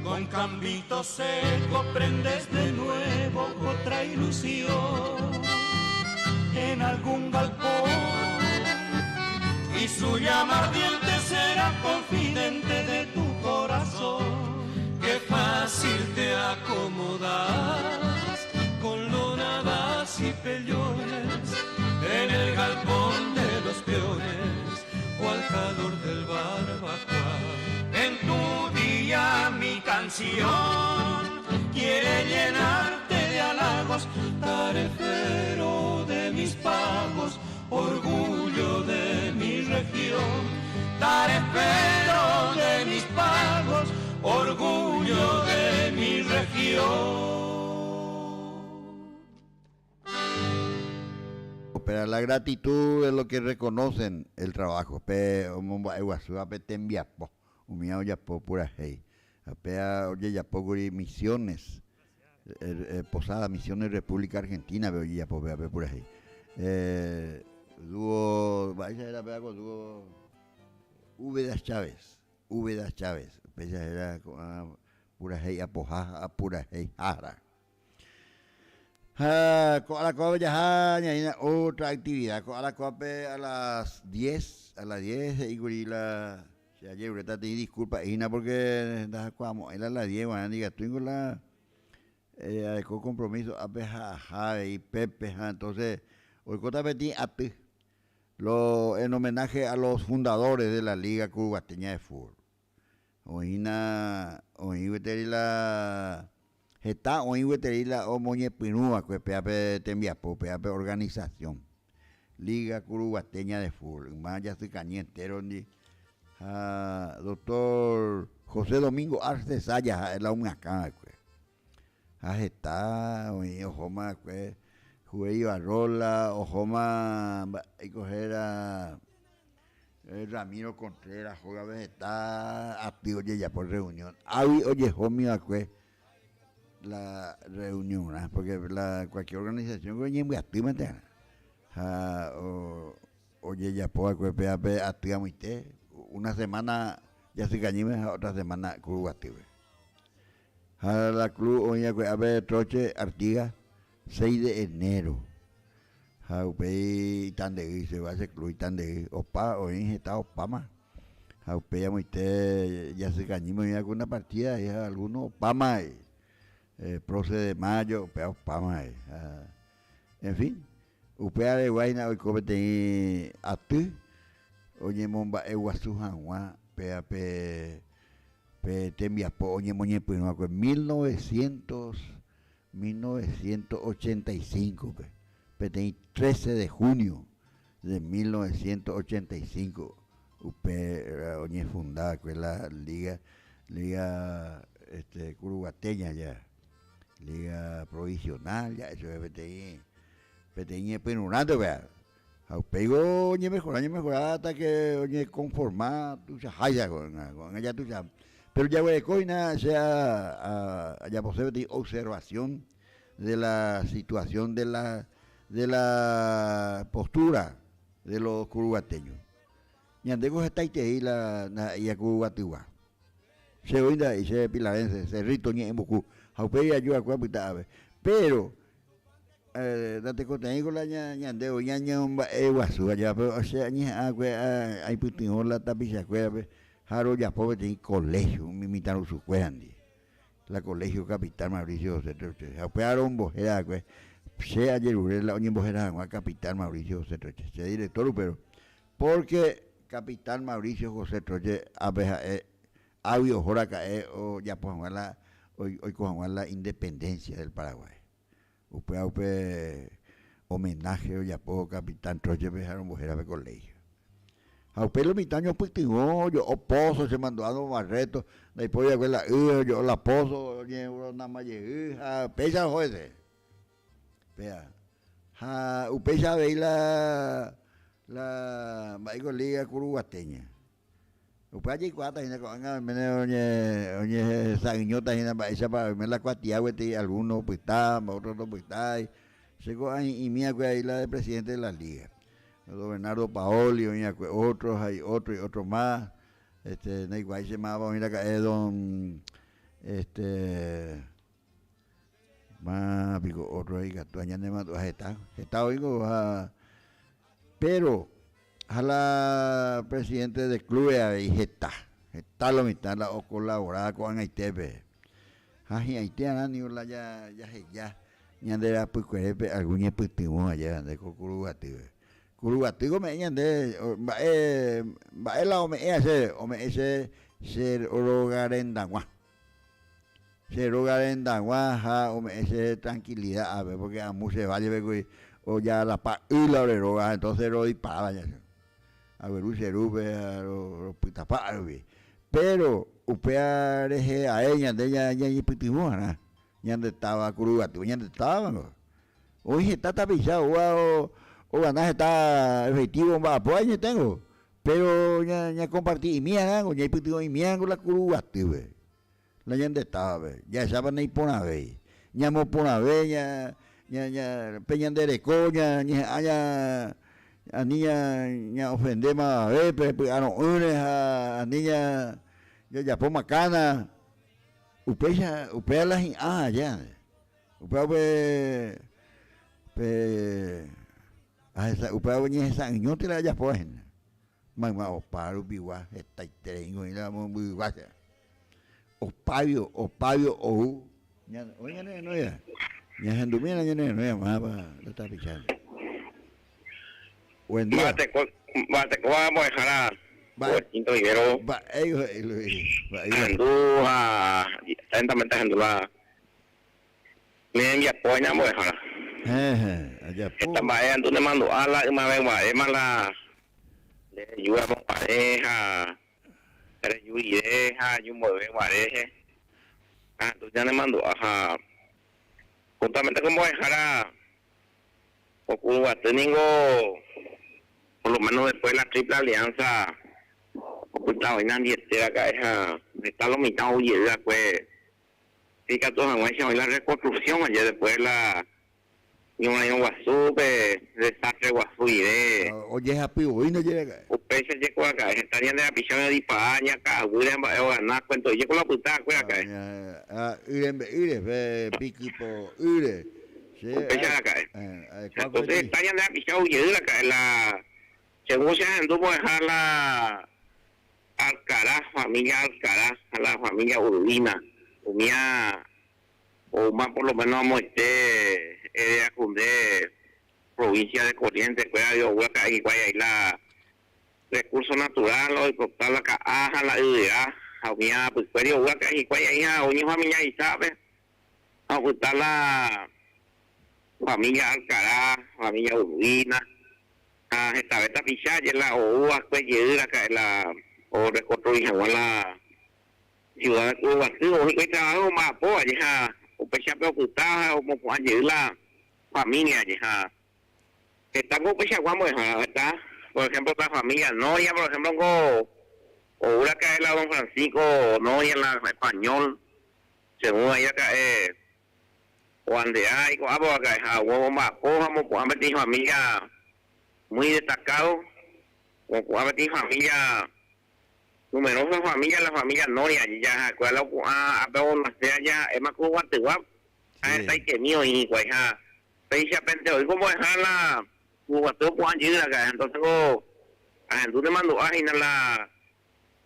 Con cambito seco prendes de nuevo otra ilusión en algún galpón, y su llama ardiente será confidente de tu corazón. Qué fácil te acomodas con lonadas y pellones en el galpón de los peones o al calor del barbacoa. En tu día mi canción quiere llenarte de halagos, tarefero de mis pagos, orgullo de mi región, tarefero de mis pagos, orgullo de mi región. Pero la gratitud es lo que reconocen el trabajo. Pe Iguazú tembiapo, umiao yapo pura hey. Apea oye yapo guri Misiones, Posada Misiones República Argentina, veo yapo pura hey. Dúo, vaya era con dúo Úbeda Chávez, ella era pura hey apoja, pura hey jara. Con la copa ya otra actividad, con la copa a las 10, y gorila, si ayer ahorita te disculpa, Ina, porque como era a las 10, bueno, diga, tengo la con compromiso, a y Pepe, entonces, hoy cota betí a ti. En homenaje a los fundadores de la Liga Curuguateña de Fútbol. Hoy la Geta, hoy la Omoñe Pinúa, que peape tembiapo, peape organización. Liga Curuguateña de Fútbol. Más ya se cañé entero, doctor José Domingo Arce Saya, es la unacá, Geta, hoy ojoma, Jugué Ibarrola, Ojoma, y coger a Ramiro Contreras, Joga Vegetal, activo ya por reunión. Avi oye, homie, la reunión, ¿no? Porque cualquier organización que llegue activa, oye, ya por activa muy una semana ya se cañime, otra semana club active. La club, oye, a ver, Troche, Artigas. 6 de enero. Jaupei Tandegui, se va a hacer club Tandegui. Opa, hoy está Opama. Jaupei ya muy ya se cañimos en alguna partida, ya algunos Opama, Proce de Mayo, Opama. En fin, Upea de Guayna, hoy comete a ti. Oye, Momba, Eguazú, Janguá, Pe Tembiapo, oye, Moñe, pues no, 1985, pues, 13 de junio de 1985, oñe fundada, que es la Liga curuguateña ya, liga provisional, ya eso es PTI es penurante, vea. Pego oye mejorar hasta que oye conformar tu haya con ella tu pero ya güey coina sea ya posee observación de la situación de la postura de los curuguateños. Ñandego está ahí la ya curuguatigua. Se oinda y se pilarense, se rito ni en Boku. Haupei ayuda a pero date cuenta ahí con la ñandeo ñaña guasu allá pero o sea ña hay putin la tapiza cueva jaro ya pobre tiene colegio imitaron su cuerandi la colegio Capitán Mauricio Cetroche apearon bojera se ayer la oña bojera Capitán Mauricio Cetroche se director pero porque Capitán Mauricio José Troche abeja avio joraca o ya pues la hoy con la independencia del Paraguay. Upe homenaje ya puedo Capitán Troche dejaron mujeres de colegio. Aupe los mitaños pues yo oposo se mandó a dos barretos, después ya la yo la pozo, yo nada más llegué, pesa juez. Vea. Upe ya veí la liga curuguateña. Upe allí cuata y oye sanguñota y esa para ver la cuatía algunos pues está, otros no pues está. Llegó ahí y mía ahí la del presidente de la liga. Don Bernardo Paoli, otros hay otros y otros más. No igual se llamaba mira acá don más pico otro ahí que tú añades más está oigo pero a la presidente del club ahí está lo mitad la o colaborada con Haití Haití ni la ya ñandera pues algún pues timo allá de Curugatigo me ñande va la o me ese ser orogarendagua se rogarendagua ja o me ese tranquilidad a ver porque a mu se vale o ya la pa y la roga entonces lo disparaba ya a ver un serube a los pitapá pero upea reje a ella de ella y pitimona ñande estaba Curugatigo ñande estaba no hoy está tapizado o ganas está efectivo va pues tengo pero ya compartí y mía o ya pitimo y mía con la Curugatigo la ñande estaba ya saben ni por una vez ñamo por una vez ya peñan de recoña ya a niña ofende más pero a niña ya por macana upea las ya upea upea oñe esa no te la ya pues mamá o paro biwa está tengo y la muy guacha opavio o ya oye no ya hendumina no ya más lo está pichando. Buen día. Bate, vamos a dejar a Quinto Rivero. Andúa, atentamente Andúa. Miren, ya pues, ya vamos a dejar. Esta vaya Andúa le mando a la, una vez más la, le ayudamos pareja, le ayudamos, yo mueve pareja. Entonces ya le mando a, justamente como dejar a, o Curuguateningo, por lo menos después de la triple alianza, oculta vaina dietera acá está lo mitad oye pues sí que todos hoy la reconstrucción ayer después la y un año guasú desastre guasú y de oye happy hoy no llega upese llegó acá estarían de la pichón de Dipaña acá William va a ganar cuento llegó la puta pues acá piquipo upese acá entonces estarían de la pichón oye acá la según se anduvo a dejar la Alcaraz, familia Alcaraz, a la familia Urbina, unía, o más por lo menos vamos de provincia de Corrientes, fuera de Oaxaca, y la recurso natural, o cortar la caja, la idea, había pues fuera de Oaxaca, y Guaya, una familia y sabe, a cortar la familia Alcaraz, familia Urbina, esta vez pichar la o pues la o reconstruir la ciudad de Cubatú, y trabajo más poa, ya, o pecha preocupada, o como ayer la familia, ya. Está con pecha guamo, ¿verdad? Por ejemplo, la familia Noya, por ejemplo, o una que es la Don Francisco Noya, la español, según ella que cuando hay, cuando acá es huevo más poa, como meter familia muy destacado, como meter familia numerosas familias, la familia Noria, ya, cuál a ver la sea ya, es más como Guatemala, está ahí que mío y pues ya, pecha pente hoy como dejar la Guatemala cuando llega acá, entonces tú te mando a la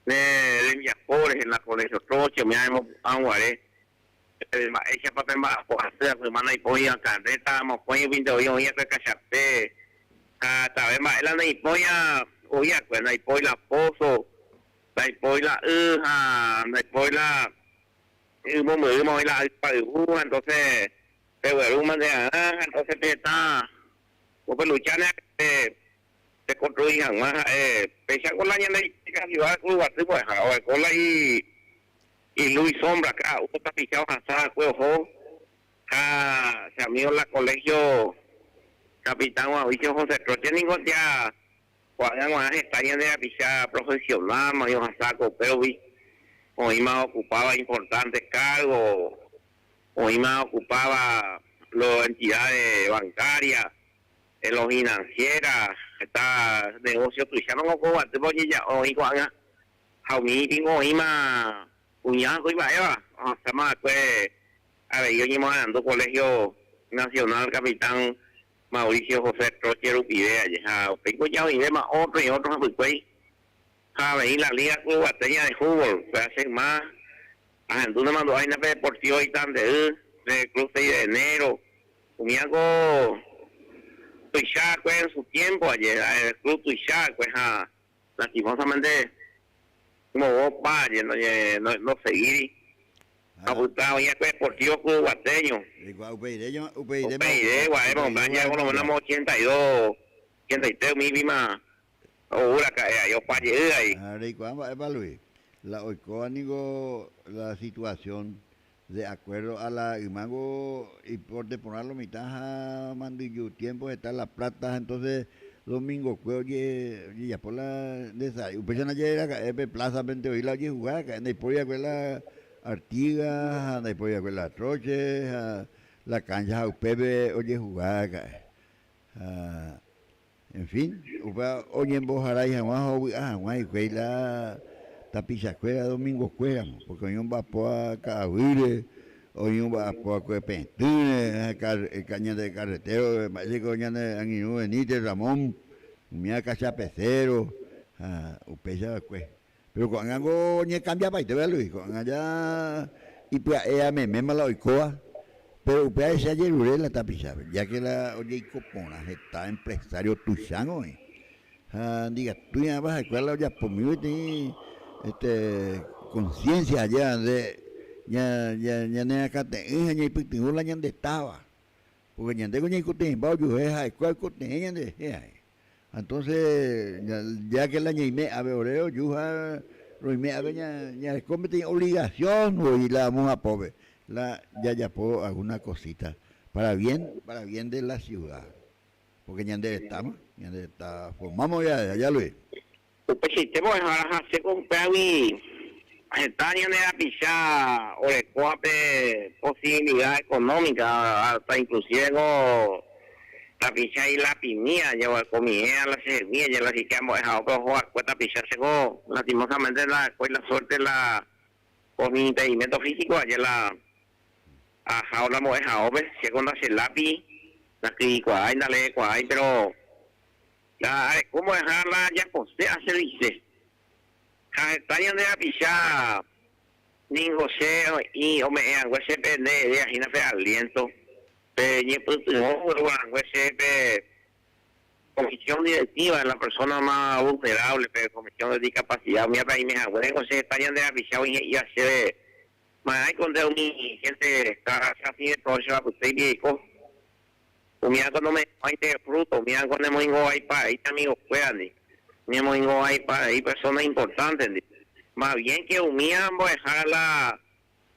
de mis pobres en la colegio troche, me llamo Anguaré, ella papel más por hacer semana y polla carreta, estamos polla 20 hoy que cachate, hasta ver más la y polla, oye, pues la y polla pozo đại phôi là đại phôi là một mười mồi là phải u entonces pero un man entonces está một cái lối chắn te construyen más pesa con la ñana y casi va a lugar de pues ahora con la y Luis Sombra acá usted está fichado a sa cuejo se amigo la colegio capitán Mauricio José Troche ningún día cuando está lleno de picha profesional, mayor saco, pero hoy más ocupaba importantes cargos, hoy más ocupaba las entidades bancarias, los financieras, está negocio tuichano no como antes porque ya hoy cuando meeting hoy más cuñado y vaya, hasta más pues a ver yo llevo andando colegio nacional capitán Mauricio José Troche Rupidea, ya, tengo ya y demás otro y otros pues a ver la liga cubateña de fútbol, pues hacen más, tú me mandó a una deportivo y tan de Club 6 de enero, comienzo Tuichaco en su tiempo ayer, el Club Tuichaco, lastimosamente como vos padres, no seguir. Apuntado ya que deportivo cubateño. Upeide, montaña, por lo menos 82, 83 mínima. Ahora que yo fallé ahí. La oicónigo la situación de acuerdo a la imago y por de ponerlo mitad a mandillo tiempo está la plata entonces domingo oye ya por la de esa upechana llega plaza 20 hoy la oye jugar que en por la Artigas, después de la Troche, la cancha Upebe, oye jugar, en fin, oye en Bojaray, jamás, y la tapizacuera, domingo cuera, porque hoy un vapo a Cahuire, hoy un vapo a Cuepentune, caña de carretero, parece que hoy en Benítez, Ramón, mía Cachapecero, Upecha Cué. Pero cuando hago ni cambia para te veo Luis, cuando allá y pues ella me la oicoa, pero pues esa ayer la tapiza, ya que la oye copona está empresario tuchano, diga tú ya vas a escuela ya por mí conciencia ya de ya ne acá te ya y pitingo la ñande estaba, porque ñande con ñe cotín bao yo es a escuela cotín ñande entonces ya que la ñeime a veoreo yuja roime a ya comete obligación y la vamos a pobre la ya po alguna cosita para bien de la ciudad porque ñande estamos ñande está formamos ya Luis pues si te voy a hacer con pewi está ñande a pisar o de coape posibilidad económica hasta inclusive la picha y la pimía, llevo a comida, la semilla, ya la que hemos dejado que jugar, cuesta picha, llegó lastimosamente la suerte, la con mi impedimento físico, ayer ahora hemos dejado, llegó a hacer lápiz, la que cuay, dale cuay, pero ¿cómo dejarla ya posee hacer dice? Está de la picha, ni José y o me se pende de agina fe aliento. Comisión directiva de la persona más vulnerable, pero comisión de discapacidad, mi país me hago, entonces está ya de avisado y hace más hay con mi gente está así de todo eso que usted dijo, mira cuando me hay de fruto, mira cuando me hay para ahí amigos puedan, me hay para ahí personas importantes, más bien que humía, vamos a dejar la,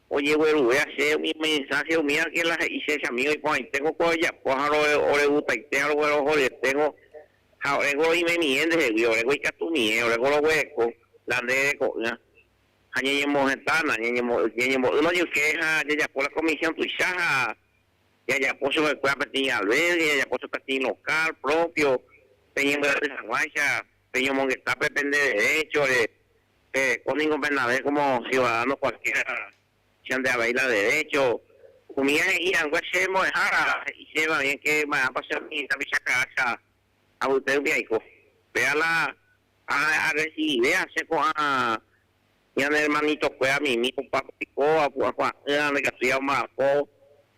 oye, güero, voy a hacer mi mensaje humía que la hice amigo y cuando tengo ya, pues ahora le gusta y tengo, güero, tengo, ahora y me miente, güero, y que tú miedo, luego lo hueco, la de coña. Añeñemos etana, añeñemos, uno de ustedes, ya por la comisión, tu ya por su escuela pequeña albergue, ya por su pequeño local propio, teníamos de San Guacha, teníamos que estar depende de derechos, con ningún Bernabé como ciudadano cualquiera, se han de haber la derecho, comía y algo hacemos dejar, y se va bien que me va a pasar mi casa, a usted un viejo, véala a recibir, véase con a mi hermanito fue a mí mismo, papá, me casé más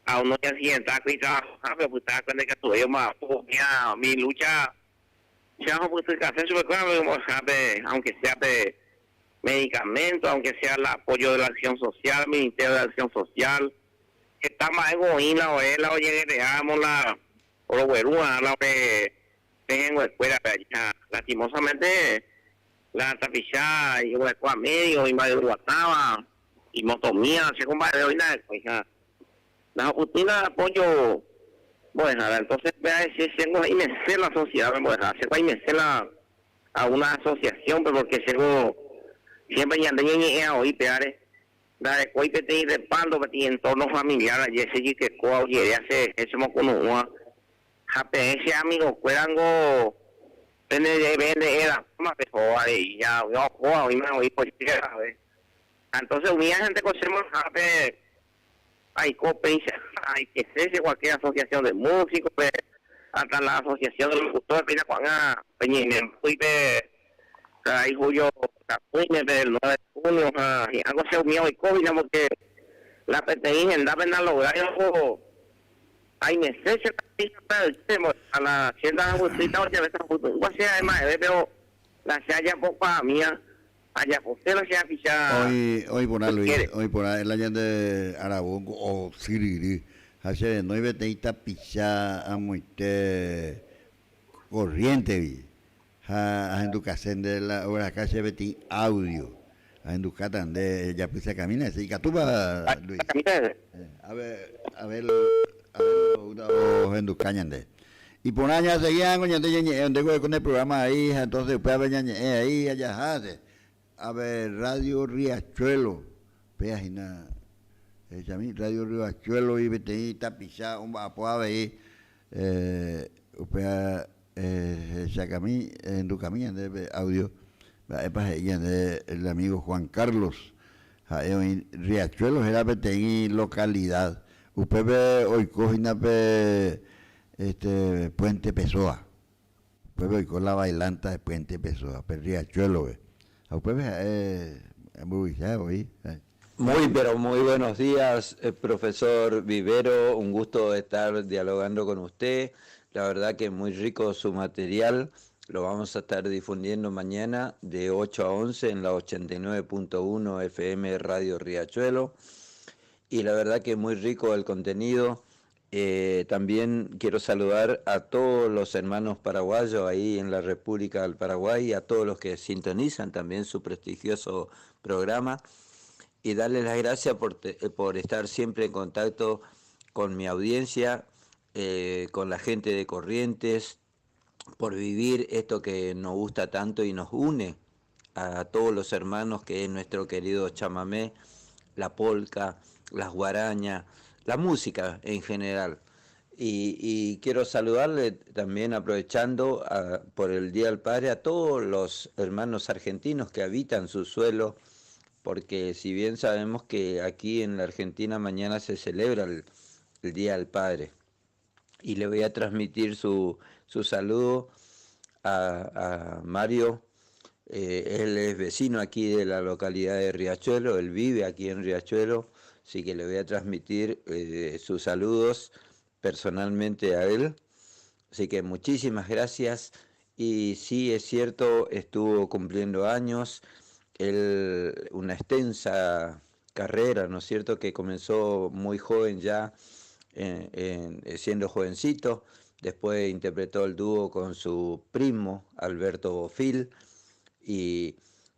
a uno que sienta que pero pues está cuando que estuve más mi lucha ya no puedo hacer sobre aunque sea de medicamentos, aunque sea el apoyo de la acción social, Ministerio de Acción Social, que está más egoína o es la oye que dejamos la o lo verúa la que tengo escuela lastimosamente la tapiza y hueco a medio y más guataba y motomía se combate hoy nada la oportunidad de apoyo bueno entonces vea si tengo y me sé la sociedad bueno hace cuál me sé a una asociación pero porque siempre ya tenía hoy peare la de cuál te de pando que entorno familiar y ese que oye hace eso mo con una ese amigo cuedango vende era más mejor y ya yo juego y me voy por tierra entonces unía gente con ser hay copensa hay que ser cualquier asociación de músicos hasta la asociación de locutores pina cuanga peñen fui de ahí julio del 9 de junio y algo se unió y covid porque la PTI en da pena lograr algo hay necesidad a la tienda busita o ya ves además pero la se haya poca mía allá usted la se ficha hoy por Luis hoy por ahí la gente Arabongo o Siriri hace no iba a picha a muite corriente vi a educación de la hora calle beti audio a educar de ya pisa camina así que tú vas Luis a ver los enducañandes y por años seguían con el programa ahí entonces después ahí allá a ver Radio Riachuelo página Radio Riachuelo y BTI tapizá un apoa ahí Chacamí enducamí de audio el amigo Juan Carlos Riachuelo era BTI localidad usted ve hoy cogina Puente Pessoa. Usted ve hoy con la bailanta de Puente Pessoa, per Riachuelo ve. Usted ve hoy. Pero muy buenos días, profesor Vivero, un gusto estar dialogando con usted. La verdad que es muy rico su material. Lo vamos a estar difundiendo mañana de 8 a 11 en la 89.1 FM Radio Riachuelo. Y la verdad que es muy rico el contenido. También quiero saludar a todos los hermanos paraguayos ahí en la República del Paraguay y a todos los que sintonizan también su prestigioso programa y darles las gracias por estar siempre en contacto con mi audiencia, con la gente de Corrientes, por vivir esto que nos gusta tanto y nos une a todos los hermanos, que es nuestro querido chamamé, la polca, las guarañas, la música en general. Y quiero saludarle también, aprovechando por el Día del Padre, a todos los hermanos argentinos que habitan su suelo, porque si bien sabemos que aquí en la Argentina mañana se celebra el Día del Padre, y le voy a transmitir su saludo a Mario. Él es vecino aquí de la localidad de Riachuelo, él vive aquí en Riachuelo, así que le voy a transmitir sus saludos personalmente a él. Así que muchísimas gracias. Y sí, es cierto, estuvo cumpliendo años, él una extensa carrera, ¿no es cierto?, que comenzó muy joven ya, siendo jovencito. Después interpretó el dúo con su primo Alberto Bofil y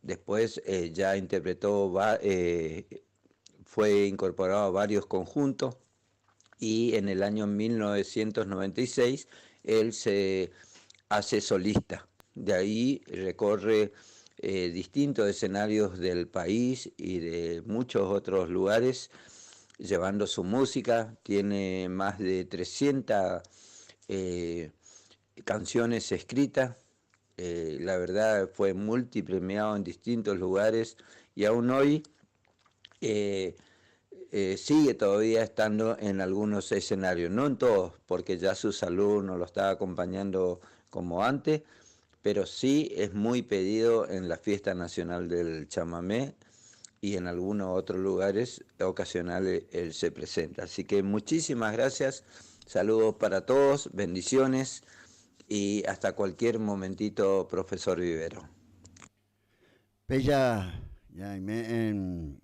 Después ya interpretó, fue incorporado a varios conjuntos y en el año 1996 él se hace solista. De ahí recorre distintos escenarios del país y de muchos otros lugares llevando su música. Tiene más de 300 canciones escritas. La verdad fue multipremiado en distintos lugares y aún hoy sigue todavía estando en algunos escenarios, no en todos, porque ya su salud no lo está acompañando como antes, pero sí es muy pedido en la Fiesta Nacional del Chamamé y en algunos otros lugares ocasionales él se presenta. Así que muchísimas gracias, saludos para todos, bendiciones y hasta cualquier momentito, profesor Vivero. Pues ya en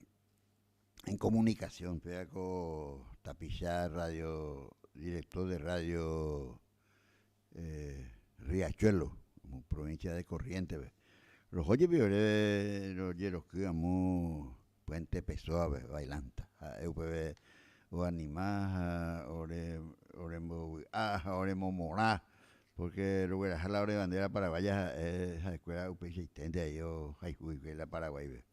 comunicación, pues con Tapizar, director de radio Riachuelo, como provincia de Corrientes. Los oyes los que íbamos Puente Pessoa, bailanta, o animás, oremos morá, porque lo que era la hora de bandera paraguaya es la escuela UP6 ahí o la Paraguay.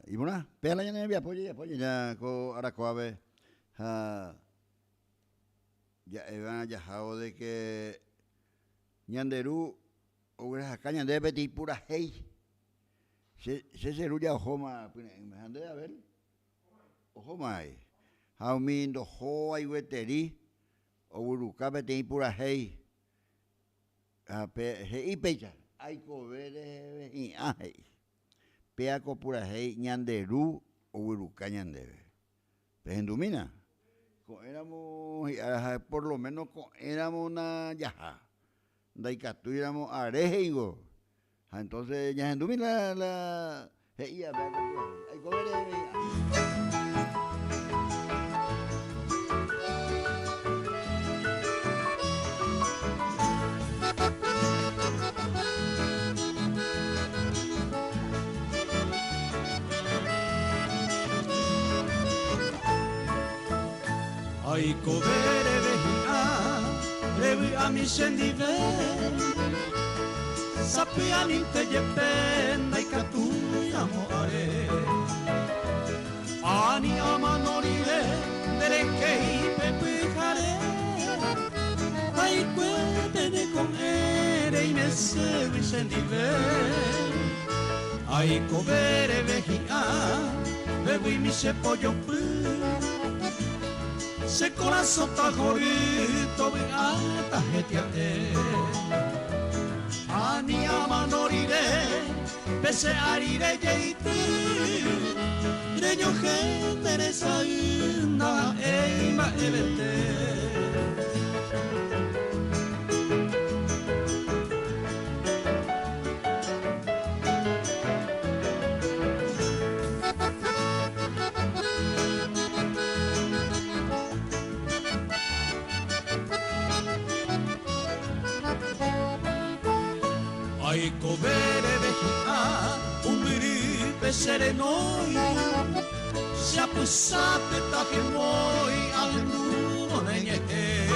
Y bueno, pégala ya en el apoyo ya con Aracoabe. Ya han viajado de que Ñanderú o acá Ñandé Betty pura hey. Se celulla ojoma, me han de ver. Ojoma ahí. Jaumindo ho ay weteri o buruca Betty pura hey. Hey pecha. Ay cobere y ay. Peaco pura hey Ñanderú o buruca Ñandebe. Pendumina. Éramos, por lo menos éramos una yaja. Daikatu éramos arejeigo. Entonces ya endumí la hay Ay covere vehia, revi a mi scendive, sappiamo in te penda i catui amore. Ani amanore, dere che i pepicare, ai quete de comere in esse vi scendive. Ai covere vehia, revi mi se pollo pu. Se corazón está jodido, beata getiate. Ani amanorire, pese arire yeiti. Reño gente nesaina, eima evete. Ai covere vehia, un gripe serenoi, si appussate da che vuoi al nudo negnete.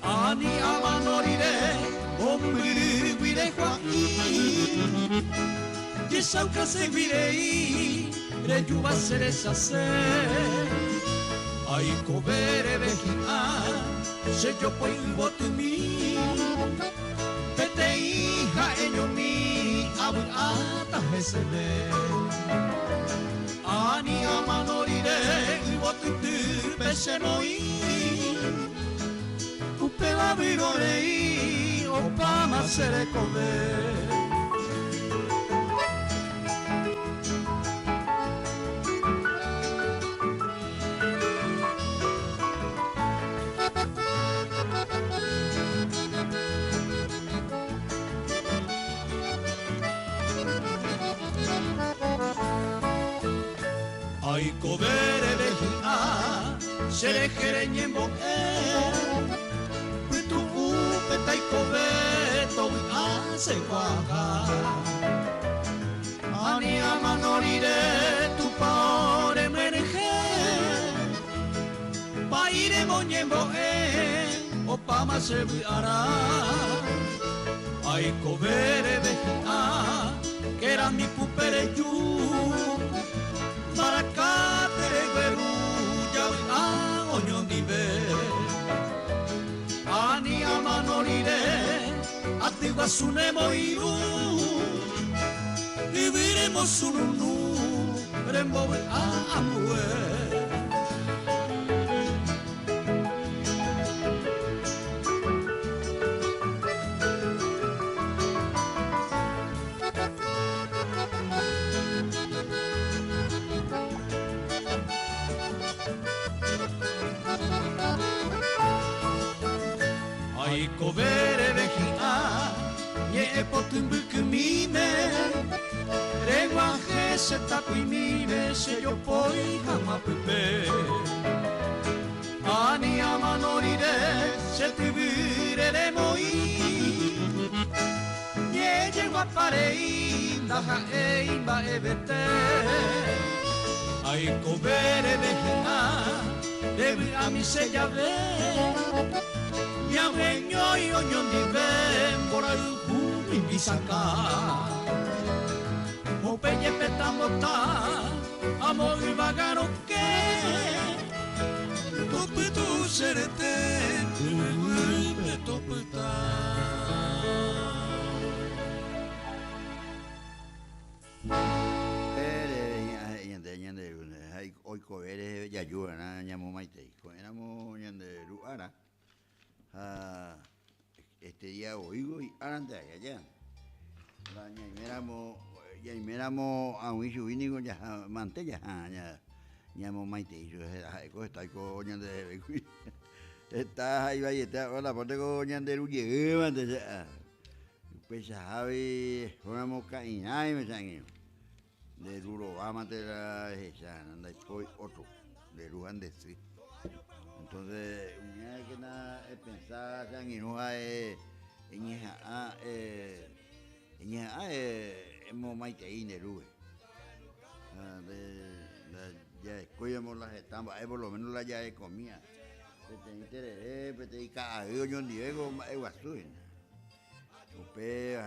Ani amanorire, un gripe qua, che sauca seguirei, regiuva sere sase. Ai covere vehia, se io poi voto mi. Pete hija ello mi abu ata mesele ani amanorire ibotutu besenoi upela virorei opama sere kove. Ay covere vehia, se le jereñembo putu upe tai coveto se cuaja. Ani amanolire tu paore mereje, paire moñembo o pama se ara. Ay covere vejina, que era mi pupere yu, maracatere gueruya a oño nive. Ani amanolire, atigua sunemo iru, viviremos sununu, rembo a amue. Ay covere vejina, ye potumbukmime, reguaje se tapuimime, se yo poi jamapepe. Ani amanolire, se tibirere moi, ye llego a parei, daja eimba ebete. Ay covere vejina, debi a mi se llave. Yameño y oñón diven por el cubi pisacá. O peñe petamota, amor y vagano que. Tope tu serete, me topeta. Hoy coere ya ayuda na ñamo maite. Éramos ñande luara. Este día oigo y arante allá. La ñaimeramo a un hijo vinigo ya mantella ya ñamo maite y yo está con ñande está ahí va y está hola ponte con ñande ruye mante pues sabe ponemos caína y me sangue de duro amante la esa anda hoy otro de Luján de sí. Entonces, una vez que nada pensar en enoja hemos maite ahí en el lugar. Ya escogemos las estampas, por lo menos la ya de comida. Pete interés, pete y cada día yo digo es guasuin. Upe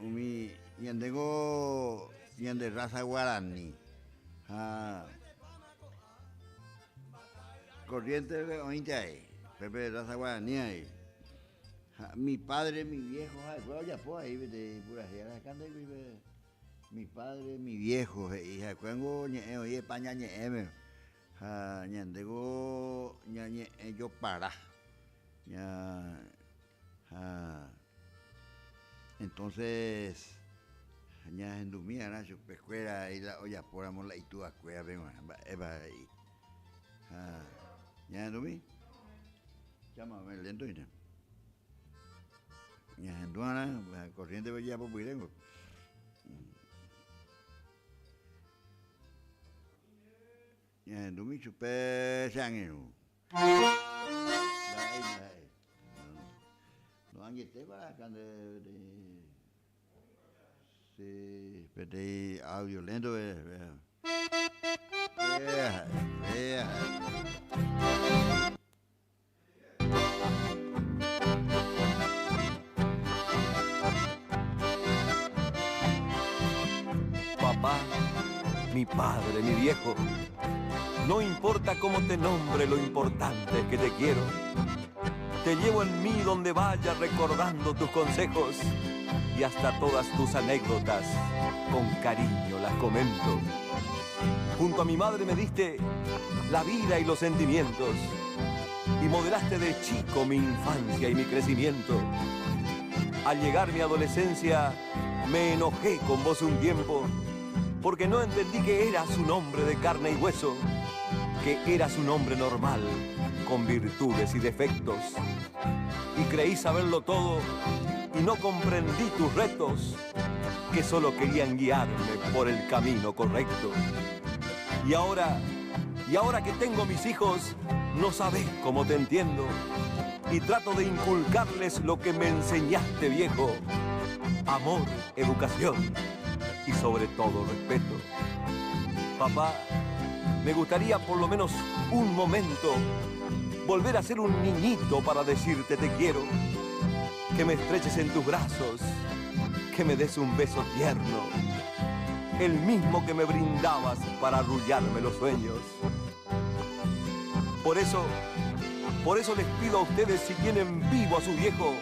umi yandengo yande raza guaraní. Corriente de ointe ahí, Pepe de raza guaraní ahí. Mi padre, mi viejo, ya pues ahí de pura sierra cande mi padre, mi viejo, hija cuengo oye España ñeme. Ñandego ñañe yo para. Ya entonces ña endumía na su pescuera y la olla poramos la itúa cueva vengo eva ahí. ¿Ya endumí? Llámame lento y no. Ya enduana, corriente bella por Pirengo. Ya endumí chupe sangenu. No han llegado para acá de sí, pero audio lento vea. Papá, mi padre, mi viejo, no importa cómo te nombre, lo importante es que te quiero. Te llevo en mí donde vaya recordando tus consejos y hasta todas tus anécdotas con cariño las comento. Junto a mi madre me diste la vida y los sentimientos y modelaste de chico mi infancia y mi crecimiento. Al llegar mi adolescencia me enojé con vos un tiempo porque no entendí que eras un hombre de carne y hueso, que eras un hombre normal con virtudes y defectos. Y creí saberlo todo y no comprendí tus retos, que solo querían guiarme por el camino correcto. Y ahora que tengo mis hijos, no sabés cómo te entiendo. y trato de inculcarles lo que me enseñaste, viejo. Amor, educación y sobre todo respeto. Papá, me gustaría por lo menos un momento volver a ser un niñito para decirte te quiero. Que me estreches en tus brazos, que me des un beso tierno, el mismo que me brindabas para arrullarme los sueños. Por eso les pido a ustedes, si tienen vivo a su viejo,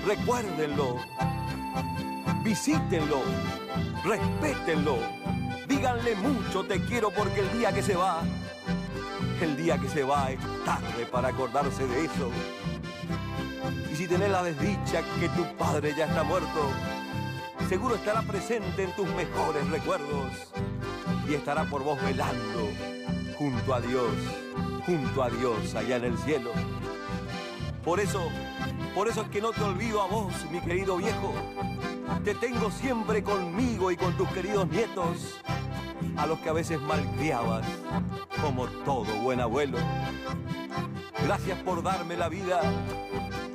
recuérdenlo, visítenlo, respétenlo, díganle mucho te quiero, porque el día que se va es tarde para acordarse de eso. Y si tenés la desdicha que tu padre ya está muerto, seguro estará presente en tus mejores recuerdos y estará por vos velando junto a Dios allá en el cielo. Por eso es que no te olvido a vos, mi querido viejo. Te tengo siempre conmigo y con tus queridos nietos, a los que a veces malcriabas, como todo buen abuelo. Gracias por darme la vida,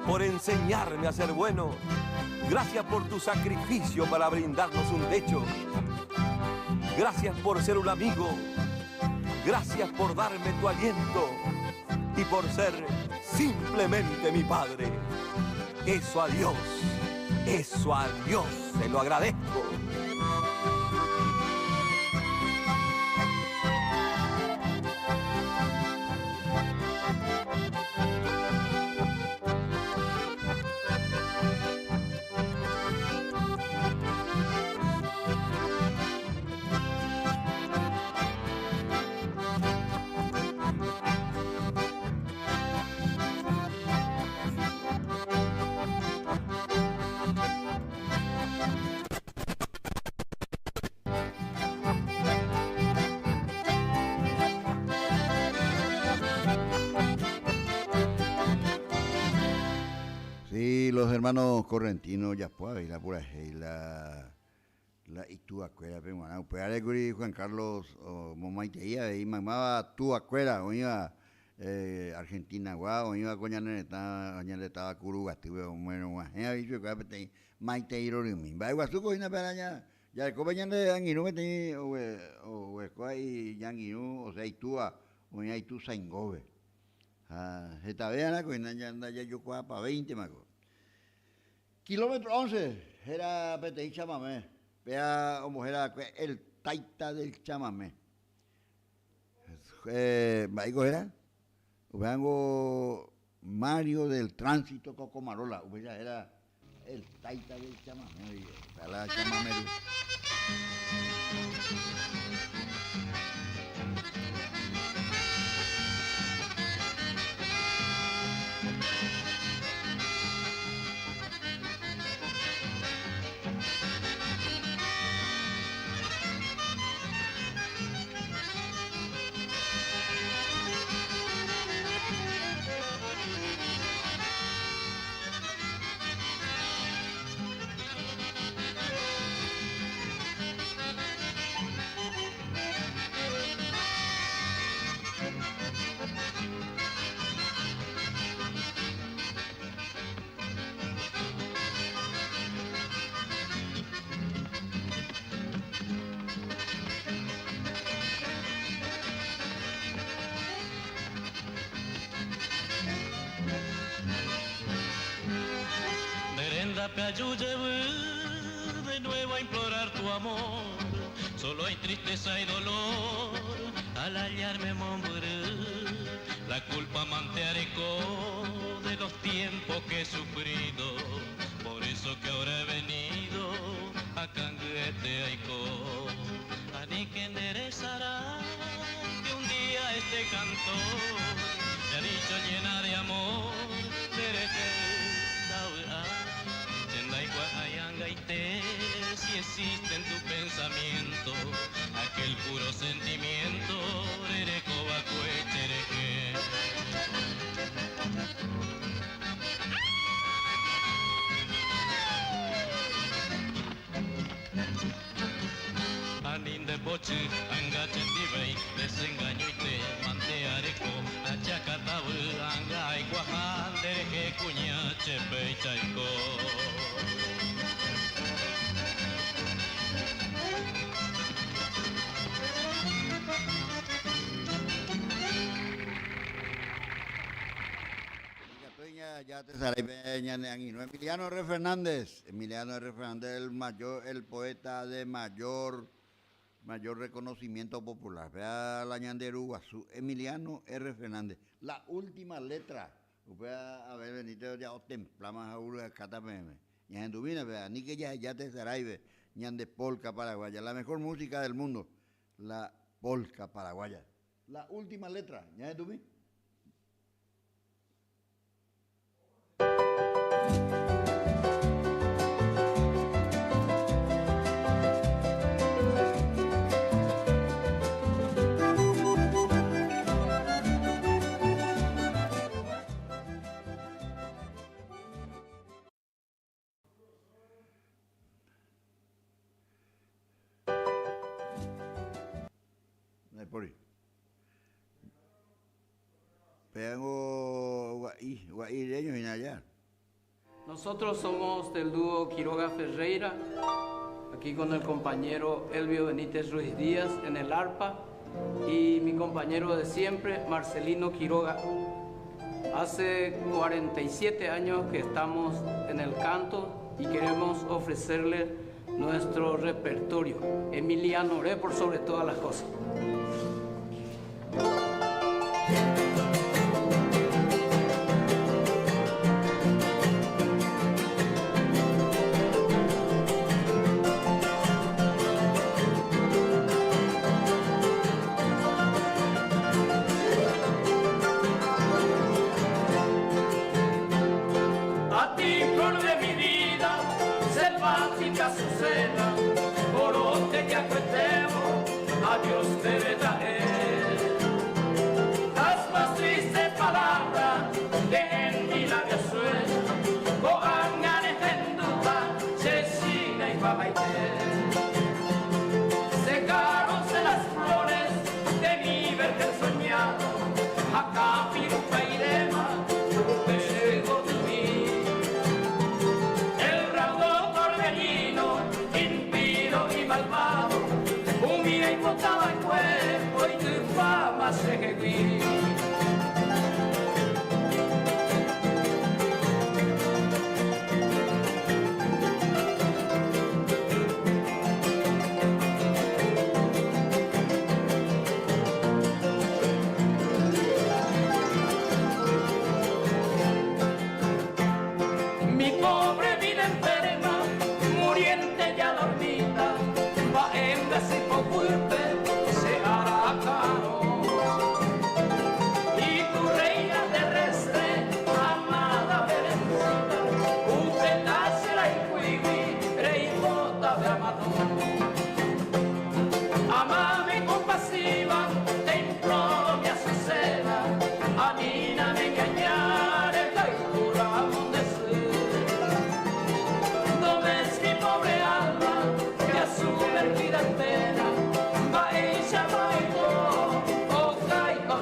por enseñarme a ser bueno. Gracias por tu sacrificio para brindarnos un techo. Gracias por ser un amigo. Gracias por darme tu aliento y por ser simplemente mi padre. Eso a Dios se lo agradezco. Los hermanos correntinos ya pues la pura la tu acuera peruana pues alegre Juan Carlos momaiteía y mamá tu acuera o iba Argentina guau o iba coñana estaba curuga tuve bueno ya bicho que te maiteiro mi va guasu coina peraña ya compañero de Anguino me te o escuai Yanguino o sea y tú o ya y tú saingobe esta vez la coina ya anda ya yo para 20 mago. Kilómetro 11 era Peteí Chamamé, vea como era el taita del chamamé. Baigo era, vengo Mario del Tránsito Cocomarola, era el taita del chamamé, la chamamé. De nuevo a implorar tu amor, solo hay tristeza y dolor al hallarme morir. La culpa manteareco de los tiempos que he sufrido, por eso que ahora he venido a Canguete Aicó. Ani que enderezará que un día este cantor me ha dicho llena de amor, si existe en tu pensamiento aquel puro sentimiento, Anin de boche, angachetibay, desengaño y te manteareco, achacatabu, anga y guajan, Chaicó. Ya te saré Emiliano R. Fernández, el poeta de mayor reconocimiento popular. Vea la ñanderu Guazú, Emiliano R. Fernández. La última letra. A ver, Benito, ya os templamos a uno de Catapeme. Ñandubina, vea, ni que ya te saraibe, ñande polka paraguaya. La mejor música del mundo, la polka paraguaya. La última letra, ñandubina. Nosotros somos del dúo Quiroga Ferreira, aquí con el compañero Elvio Benítez Ruiz Díaz en el arpa y mi compañero de siempre, Marcelino Quiroga. Hace 47 años que estamos en el canto y queremos ofrecerle nuestro repertorio. Emiliano Oré por sobre todas las cosas. A ti, flor de mi vida, selvática Azucena, corote que acuetemos, adiós te traer. Las más tristes palabras de en mi labio suena, coangan en duda, chesina y babaité. Secaronse las flores de mi vergel soñado, acá pirupa irema, pego de mí. El raudo torbellino, impío y malvado, humilla y botaba el cuerpo y tu fama se ejecuí. Mi pobre vida enferma, muriente ya dormida, va en desipopulpe, se hará caro. Y tu reina terrestre, amada bendecida, un pedazo la incuibi, rey bota de amador. Amame compasiva, te imploro mi Azucena, a mí no me engañaré, la juramos de no ves mi pobre alma que a sumergida en pena va ella bailó, oh caigo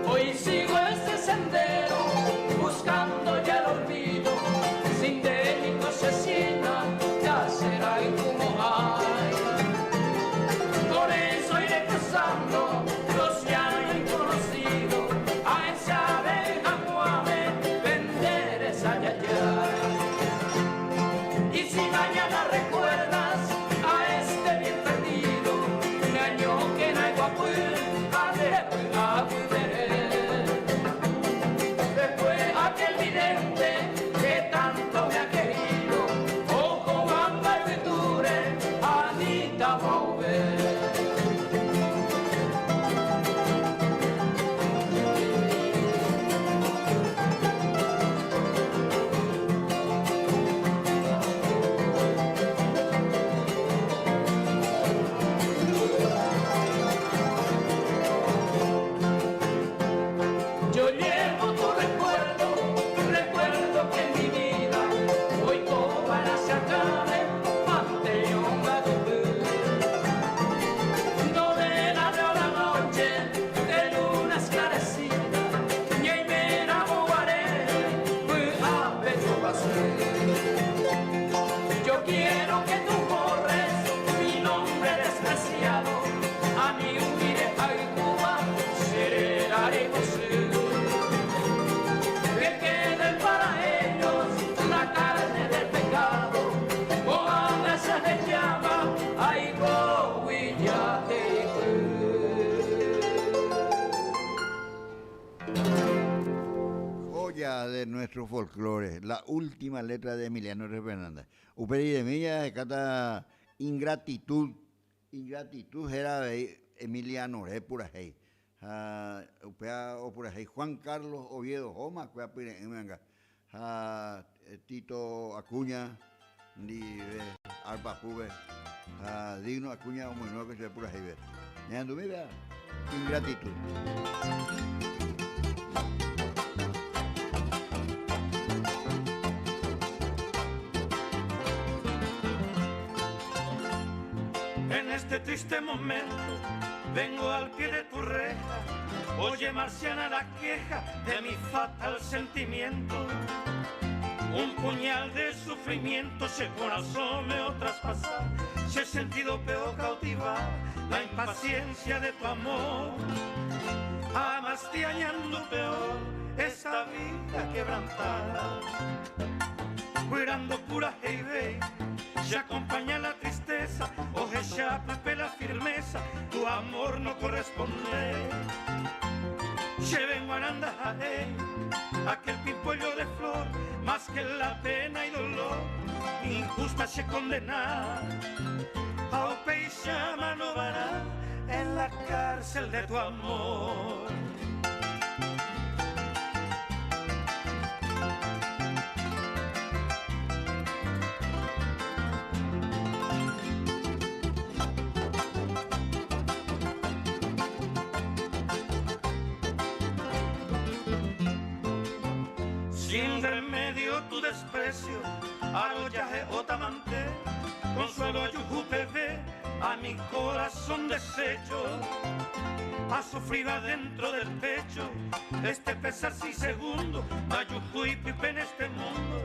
Hoy sigo este sendero, buscando ya el olvido, sin delito asesina, ya será y como hay. Por eso iré cruzando los llanos inconocidos, a esa abeja muave, vender esa yaya. Y si mañana recuerdas a este bien perdido, un año que no hay guapo, a después aquel vidente que tanto me ha querido, ojo bamba y venture, Anita Mauve. de nuestro folclore, la última letra de Emiliano R. Fernández. Uperi de Milla canta Ingratitud. Ingratitud era de Emiliano R. Purajei. Upea o Purajei Juan Carlos Oviedo Homa, cuya pirenga. Tito Acuña, ni Alba Pube, Digno Acuña, muy nuevo que se Purajei. Ñandu, mira, Ingratitud. En este triste momento vengo al pie de tu reja. Oye, marciana, la queja de mi fatal sentimiento. Un puñal de sufrimiento se corazón me traspasar. Se he sentido peor cautivar la impaciencia de tu amor. Amaste añando peor esta vida quebrantada. Cuidando pura hey, se acompaña la tristeza, oje chape la firmeza, tu amor no corresponde. Lleven guaranda aquel pimpollo de flor, más que la pena y dolor, injusta se condena. A Ope y Chama no vará en la cárcel de tu amor. Sin remedio tu desprecio, arrollaje otamante, consuelo ayujupeve a mi corazón deshecho. Ha sufrido adentro del pecho este pesar si segundo, ayujuy pipe en este mundo,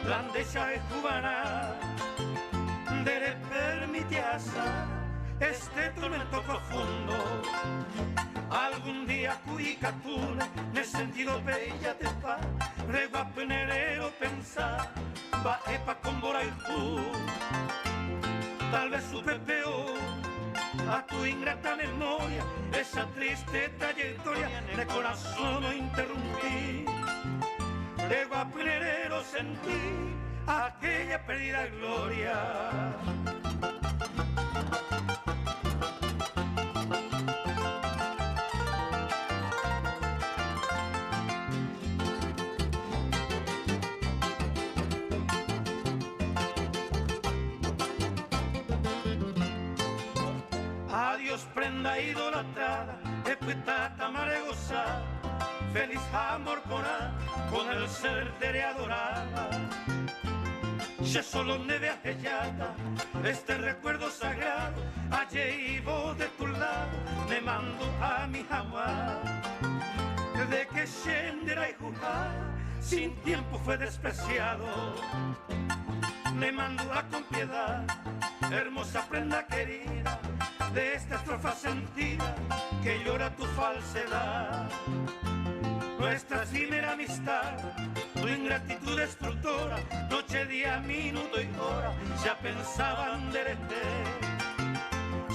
landesha es cubana, dere permitiasa este tormento profundo. Algún día cuicatune, ne sentido bella te pa, reguapenerero pensar, va epa con boraijú. Tal vez supe peor a tu ingrata memoria, esa triste trayectoria de corazón no interrumpí. Reguapenerero sentí aquella perdida gloria. Adiós prenda idolatrada, equitata maregosa, feliz amor con el ser de adorada. Se solo neve ajellada, este recuerdo sagrado, allí vos de tu lado, me mando a mi jamás. De que Shendera y Jujá, sin tiempo fue despreciado, me mando a con piedad, hermosa prenda querida, de esta estrofa sentida que llora tu falsedad. Nuestra efímera amistad, tu ingratitud destructora, noche, día, minuto y hora, ya pensaban derete,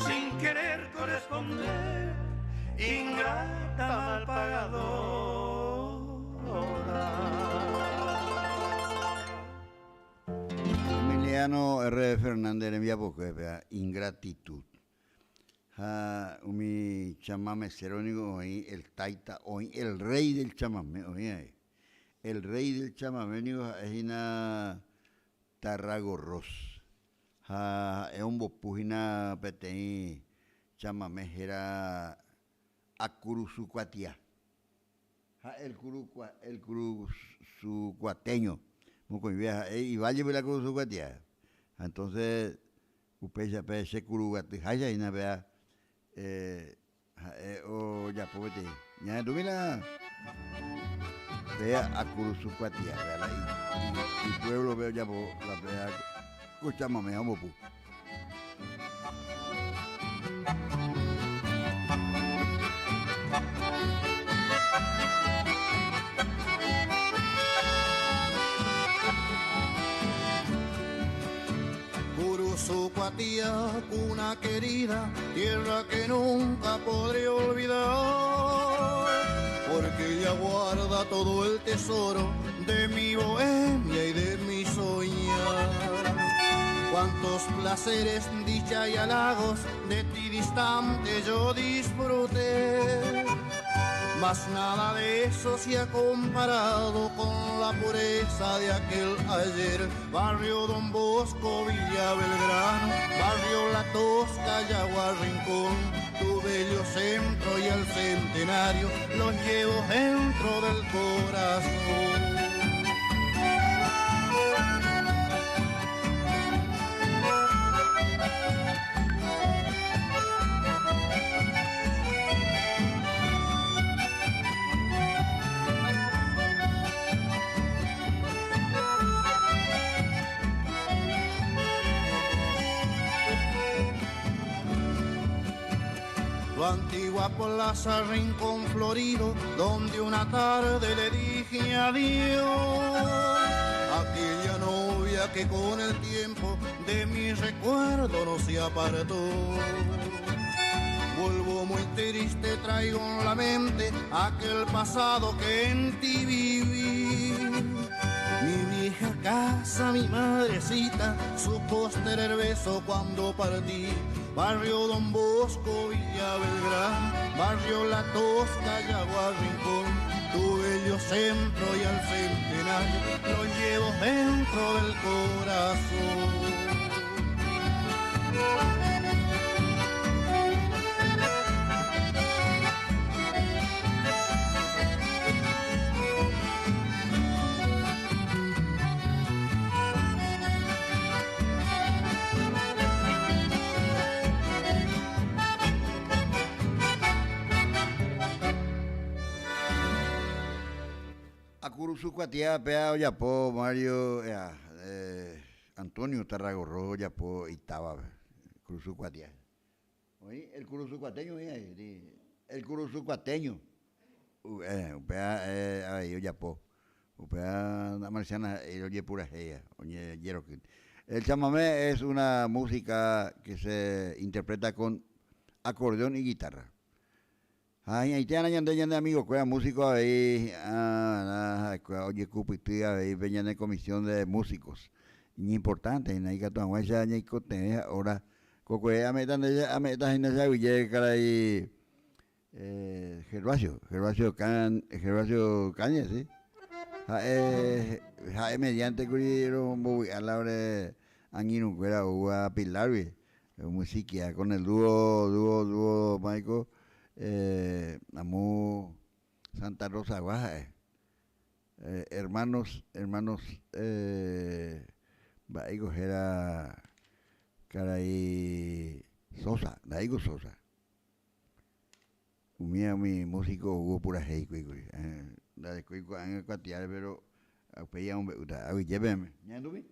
sin querer corresponder, ingrata mal pagadora. Emiliano R. Fernández en Villapoque, Ingratitud. Mi chamame serónico hoy, el taita hoy, el rey del chamame hoy, el rey del chamame es una tarragorros, es un bopujina petei chamame era acuruzucuatia, el curuzucuateño, y vaya por la curuzucuatia, entonces usted ya puede ser curuguatijaya y nada vea. O ya pobre, ya tú mira, vea a Curuzucuatia, y pueblo veo ya la vea, escuchamos me amo pu. Curuzucuatia, cuna querida, tierra que nunca podré olvidar, porque ya guarda todo el tesoro de mi bohemia y de mi soñar. Cuántos placeres, dicha y halagos de ti distante yo disfruté, mas nada de eso se ha comparado con la pureza de aquel ayer. Barrio Don Bosco, Villa Belgrano, barrio La Tosca, Yagua Rincón, tu bello centro y el centenario los llevo dentro del corazón. Tu antigua plaza, rincón florido, donde una tarde le dije adiós. Aquella novia que con el tiempo de mi recuerdo no se apartó. Vuelvo muy triste, traigo en la mente aquel pasado que en ti viví. Mi vieja casa, mi madrecita, su postrer beso cuando partí. Barrio Don Bosco, Villa Belgrano, barrio La Tosca, Yagua Rincón, tu bello centro y al centenario lo llevo dentro del corazón. Curuzucuatía, Pea, Yapó, Mario, Antonio Tarragorro, Yapó, Itaba, Curuzucuatía. Oye, el Curuzucuateño, el Curuzucuateño. Pea, ahí, Yapó. Pea, la marciana, oye, pura ella, oye, Yeroquín. El chamamé es una música que se interpreta con acordeón y guitarra. Ay, ahí tienen yande amigos, que músicos ahí, oye, cupiti ahí, venían de comisión de músicos, importante, en ahí que tu ya ni cote, ahora, coque, a metan en esa villa, caray, Gervasio Cañas, sí, mediante curieron, a la hora de Anguino, que era Uga Pilarvi, música con el dúo, Michael. Amo Santa Rosa Baja, hermanos, Baigo era caray Sosa, Daigo Sosa. Mi músico hubo pura heico, la de cuico en el cuatiar, pero apeya un beuta, a lléveme, ¿ya anduve?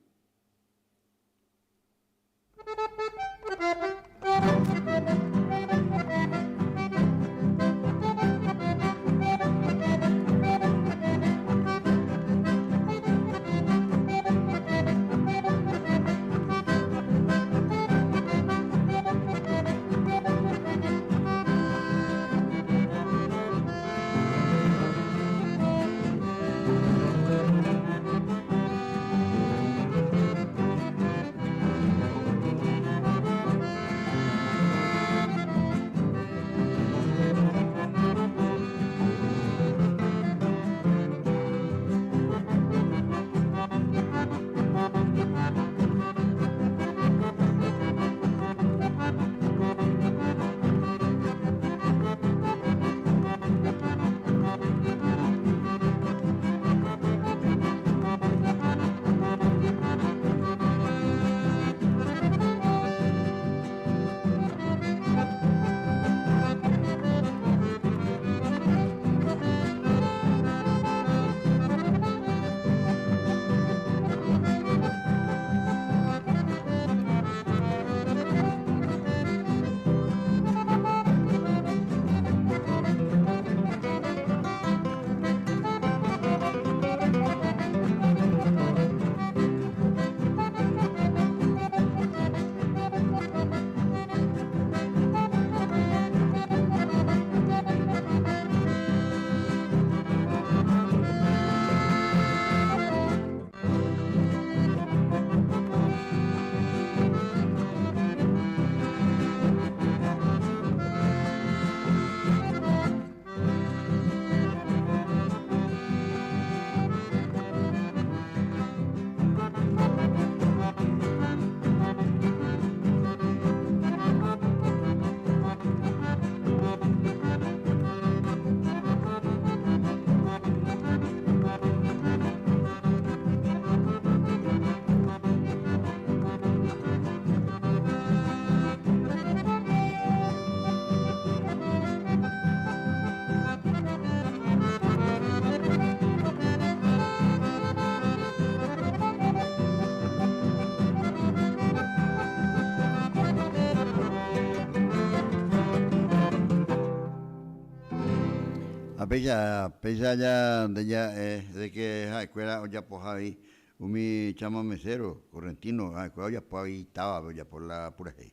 A pesar ya de que la escuela ya pues ahí, mi chama mesero, correntino, la escuela ya pues ahí estaba, ya por la pura ahí,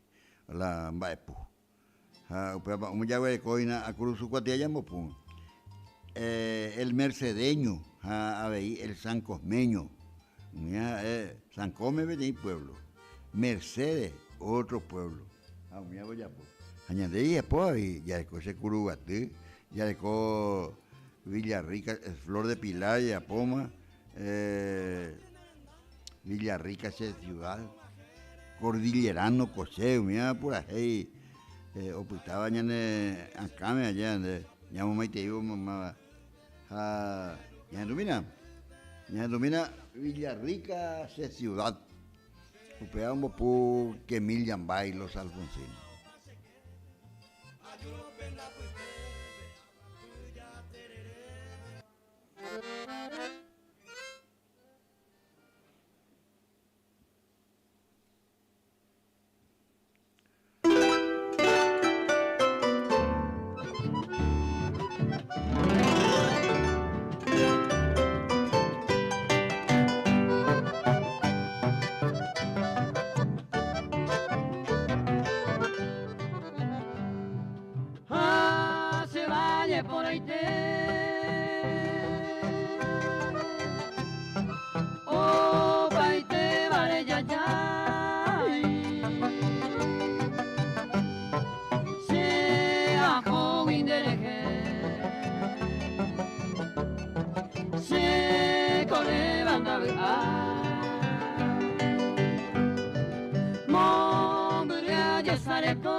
la mbaepu. Ya voy a coina a cruz su cuatilla ya pues. El mercedeño, el sancosmeño, San Come de pueblo, Mercedes, otro pueblo. Ya pues. Añadí después y ya después se Curuguatí. Ya dejó Villarrica, Flor de Pilar, Yapoma, Villarrica, ciudad, Cordillerano, Coseo, mira por ahí, oputaba ya acá, allá, ya mamá y te digo, mamá, ya domina Villarrica, ciudad, oputaba por que mil Yambay, los alfonsinos. Se vaya por ahí oh paite vale ya se ajo indereje se corre banda Mombria ya sareco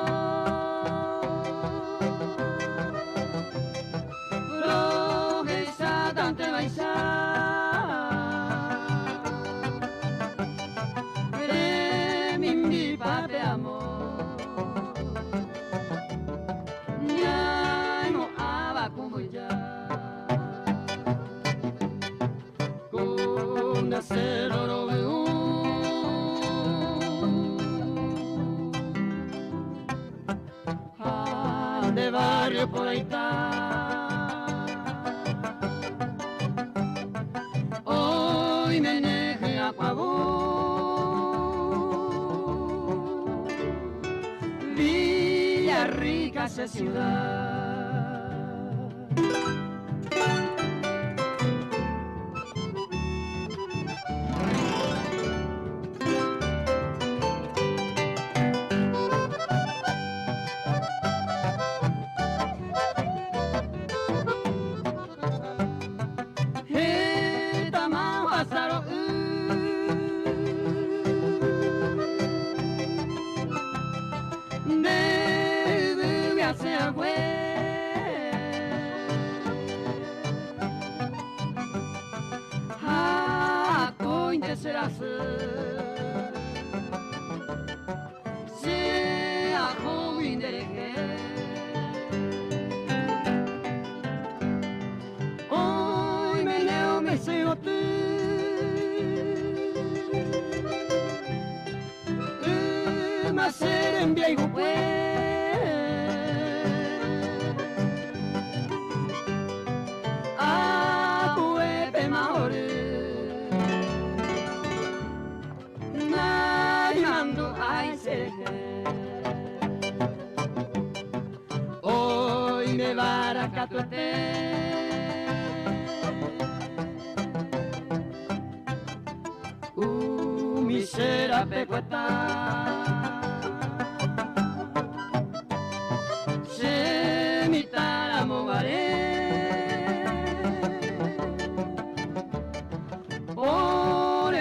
Dante Baisa Mimbi pape amor Nyano abakumbuja Kunda seroro de barrio por ahí está Villarrica esa ciudad. Sea joven de hoy me leo me seo tú más ser en viejo pues a puepe mahore hoy me baracatuete misera pecueta se mitara mogaré por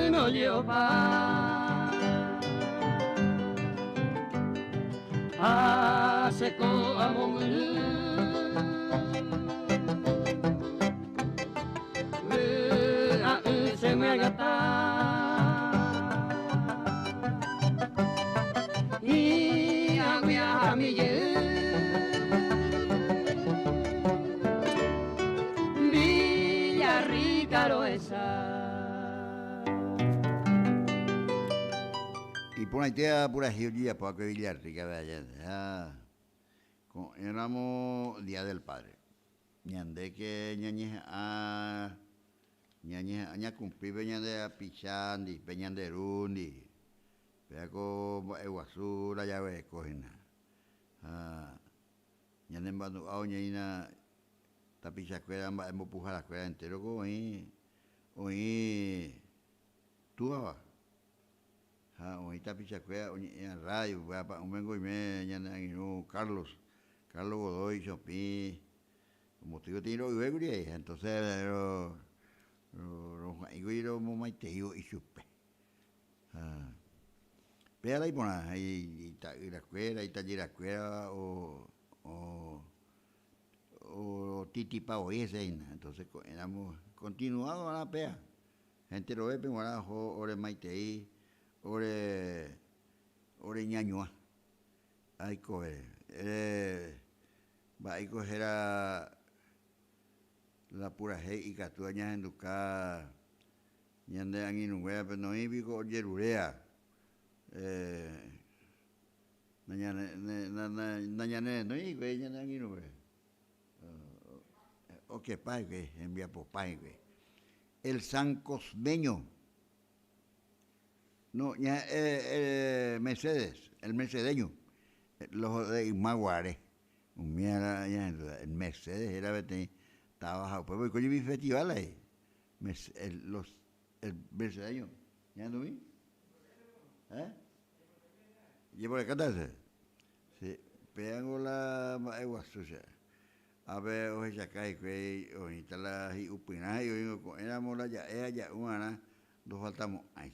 uno lleva Aseko amongulu se me agata y agua mi Villarrica lo esa y por ahí te pura geología para que Villarrica vaya éramos Día del Padre ñande que ña cumplir peñande apichandi, peñande rundi, peaco Eguazú la llave de cojina. Ñande mbanu ao ñaina tapichacuera hemos pujar la cuera entero con oí tuaba. Hoy tapichacuera en radio, un vengo y me ñande Carlos Godoy, Chopin, motivo tiene lo que entonces los maiteo y supe. Pero ahí pone y la escuela y taller la escuela o titipa o ese, entonces éramos continuados a la pea. Gente lo ve, pero ahora ore maitei, ore ñañoa. Ay, coger. Va a coger a la pura gente y catuañas en Ducá, ñande anginuea, pero no ibico yerurea. Nañane, no iba, ñande anginuea. O que pague, envía por pague. El San Cosmeño. No, ya, Mercedes, el mercedeño. Los de Imaguare. El Mercedes era estaba bajo. Pues voy con mi festival ahí. El mercedeño. ¿Ya no vi? ¿Llevo de cantarse? Sí. Pegango la Eguazúcha. A ver, hoy ya cae que hoy está la upina y hoy éramos la ya una, dos faltamos ahí.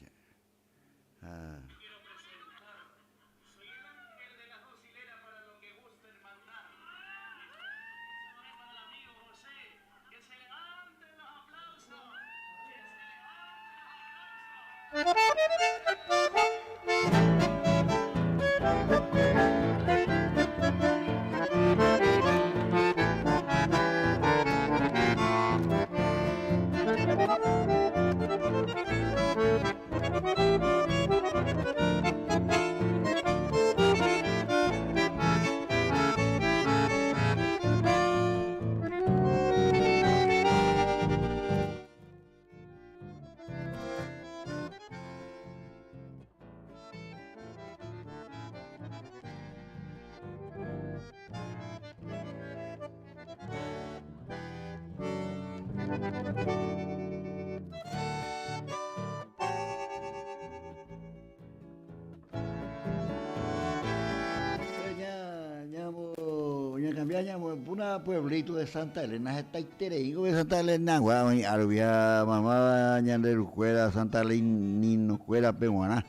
Una pueblito de Santa Elena, está itereingo de Santa Elena, guay, alvia mamá ñanderucuera, Santa Elena, cuera peguaná,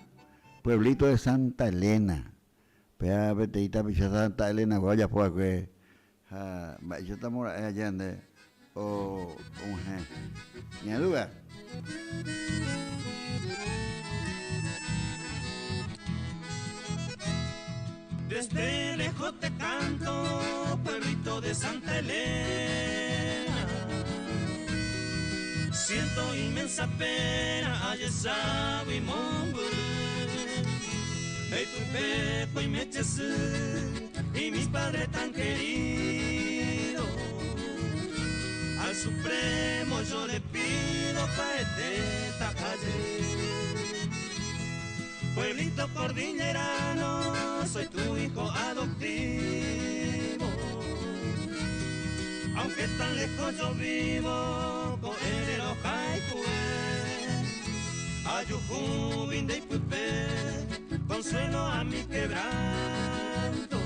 pueblito de Santa Elena, pea beteita picha Santa Elena, guaya pues que, yo estamos allá de, o ñaluga. Desde lejos te canto, pueblito de Santa Elena. Siento inmensa pena, ayesabo y mongo. Hey, tu pepo y meches, y mis padres tan queridos. Al Supremo yo le pido paeteta calle. Pueblito cordillerano, soy tu hijo adoptivo. Aunque tan lejos yo vivo, con el Ojaicue, Ayujú, Vinde y Puipé, consuelo a mi quebranto.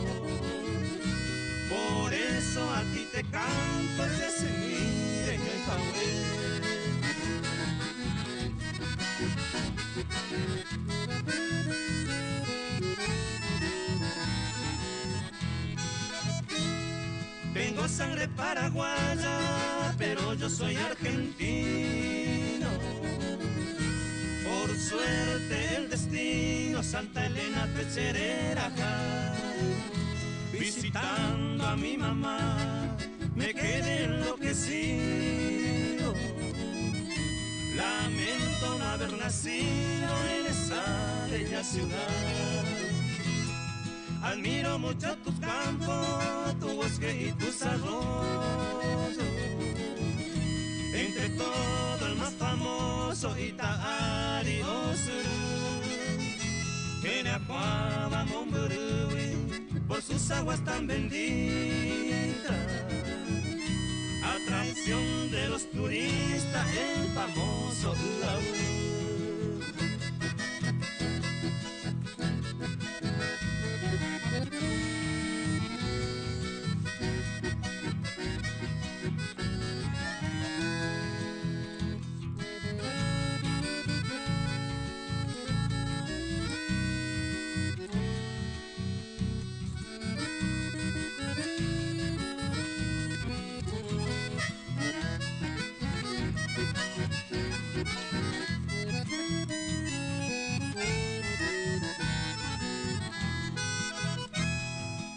Por eso a ti te canto el desemir en el Jaué. Tengo sangre paraguaya, pero yo soy argentino. Por suerte el destino, Santa Elena Pecherera acá. Visitando a mi mamá, me quedé enloquecido. Lamento no haber nacido en esa bella ciudad. Admiro mucho tus campos, tu bosque y tus arroyos. sus aguas tan benditas, atracción de los turistas, el famoso laúd.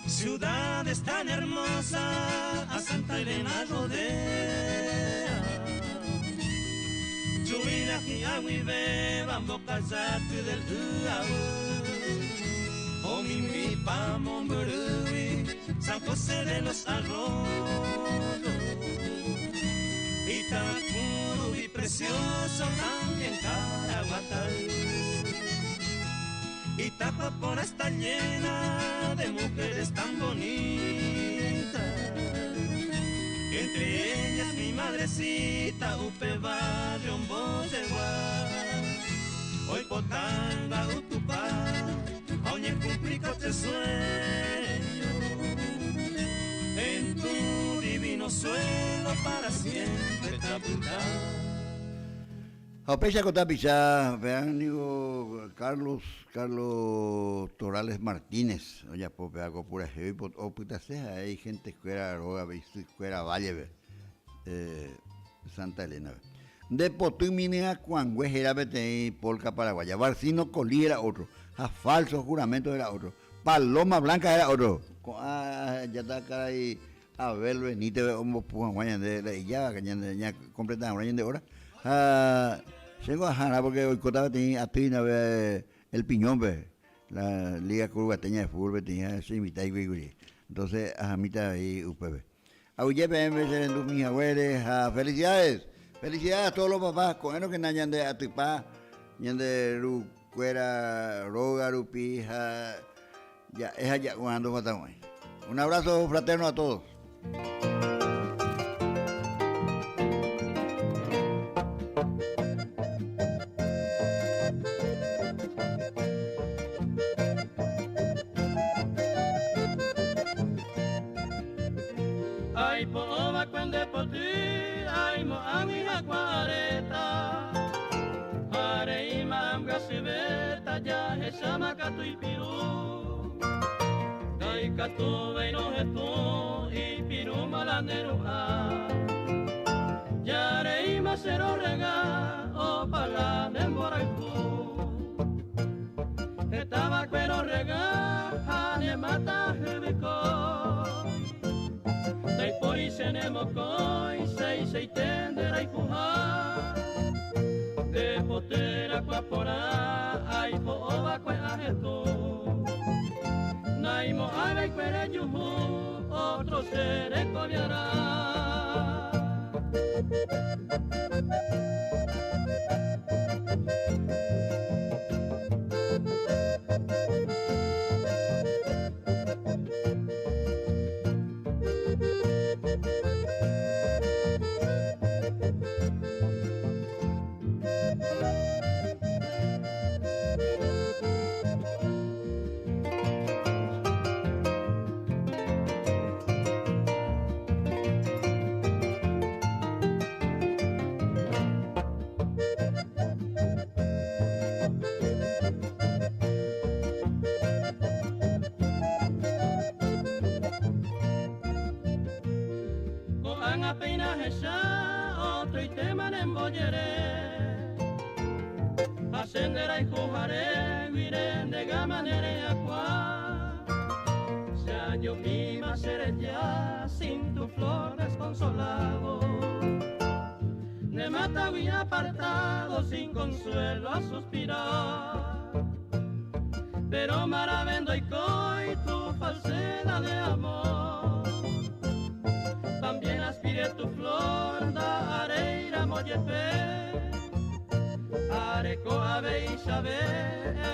Ciudades tan hermosas a Santa Elena rodea, Chubila, Jiagüibe, Bambocazate del Uau, Omimbipa, Momburui, San José de los Arroyos, Itacuru y precioso también Caraguatay. Itapapona está llena de mujeres tan bonitas, entre ellas mi madrecita, Upe Barrio, Boyeguá, hoy Potanga, Utupá, Oñe cumplicaste el sueño, en tu divino suelo para siempre taputar. Apecha Cotapichá, vean, digo, Carlos Torales Martínez, oye, pues, hago pura geo, o puta sea, hay gente que era roga, escuela Valle, Santa Elena. De Potumine Cuangüe era Betey, Polca Paraguaya, Barcino Colí era otro, a falso juramento era otro, Paloma Blanca era otro, ya está acá ahí, Abel Benítez, Homo Puanguaya, de ya, completamente de hora. Llego a Jana porque hoy contaba tenía el Piñón, la Liga Curugateña de Fútbol, tenía ese invitado y entonces a mitad ahí UPB. A UYPM se ven mis abuelos, felicidades a todos los papás, con eso que nayan de Atipá, de Rucuera, Roga, Rupija, ya, es allá cuando matamos. Un abrazo fraterno a todos. Ay, poba cuende por ti, ay, mo ami acuareta. Are imam gasibeta ya hesama katu ipiru. Dai katu veino hetu ipiru malaneru a. Yare ima sero rega o pala nemboraitu. Estaba cuero rega hane mata hubiko. Dai poi se ne mokoi, sei tendera i puha. De potera qua pora, ai po ova qua ahetu. Naimo ave quere yuhu, otro se recoviará. Apenas esa otro y tema en boyere ascendera y jujare viren de gamanere aqua se año mima seré ya sin tu flor desconsolado me mata y apartado sin consuelo a suspirar pero maravendo y coi tu falsedad de amor también aspiré tu flor da areira mollepe areco ave y sabe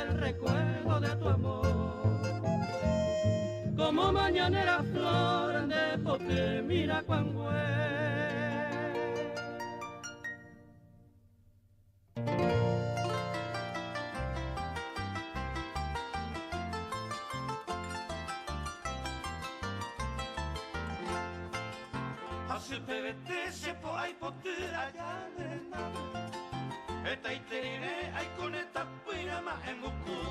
el recuerdo de tu amor como mañanera flor de pote, mira cuán güey. Hasil PBT se po ai potera ya nena. Eta iterire ai koneta puira ma engoku.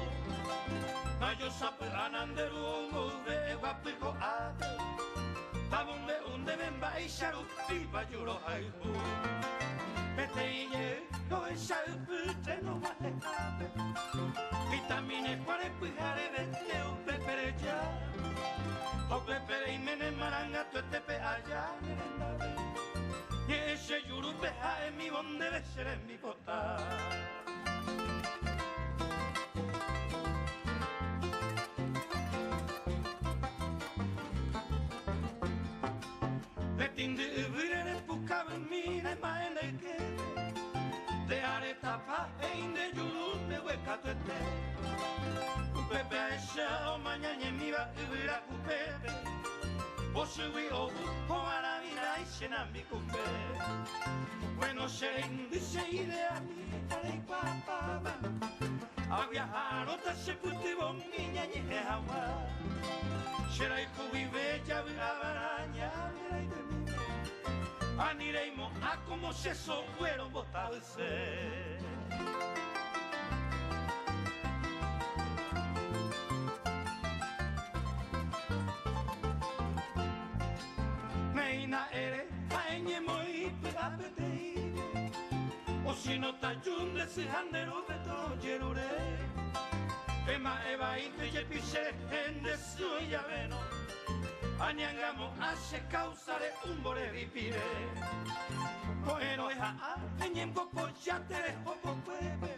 Mayo sape ananderu ongo ve guapiko ate. Tabunde unde memba isharu tiba yuro haibu. Bete iye no isharu pute no mate ape. Vitamine kware pihare vete upe pereja. Ope pere imene maranga tuetepe allá. Y ese yurupe en mi bonde de ser en mi pota. Le tinde virere pucave mine ma en el que te haré tapa e inde yurupe hueca tuete. Upepe a esa o mañana en mi va vira upepe. Osui obu hoara vida y senambi kumbe. Bueno se indice idea mi tare guapa. A viajar otra se puti bongiña ni hawa. Será hijo vive ya viraña mira y de mí. Anireimo a como se fueron botarse. Meina ere aenye moi pegapete. O si no tayunde se handero beto yerure. Ema eva inte ye pise ende suya veno. Añangamo hace causare un bore vipire. Bueno eja aenye poco ya te dejo poco ebe.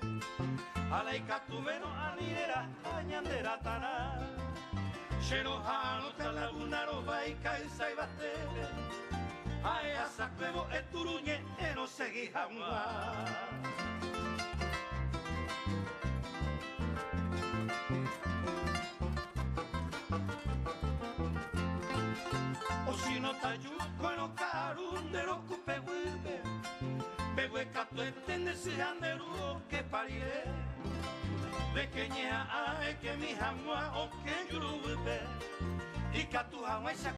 Alaika tu veno anidera añandera tana. Xerohano talagunaro vai kaisa y batere. Ae asacuevo eturuñe eno segui hamua. O si no tayu kono karundero kupe wilbe. Begue kato etende si handeru que parire. Pequeña ae que mi hamua o que yurube. Y que tu hamua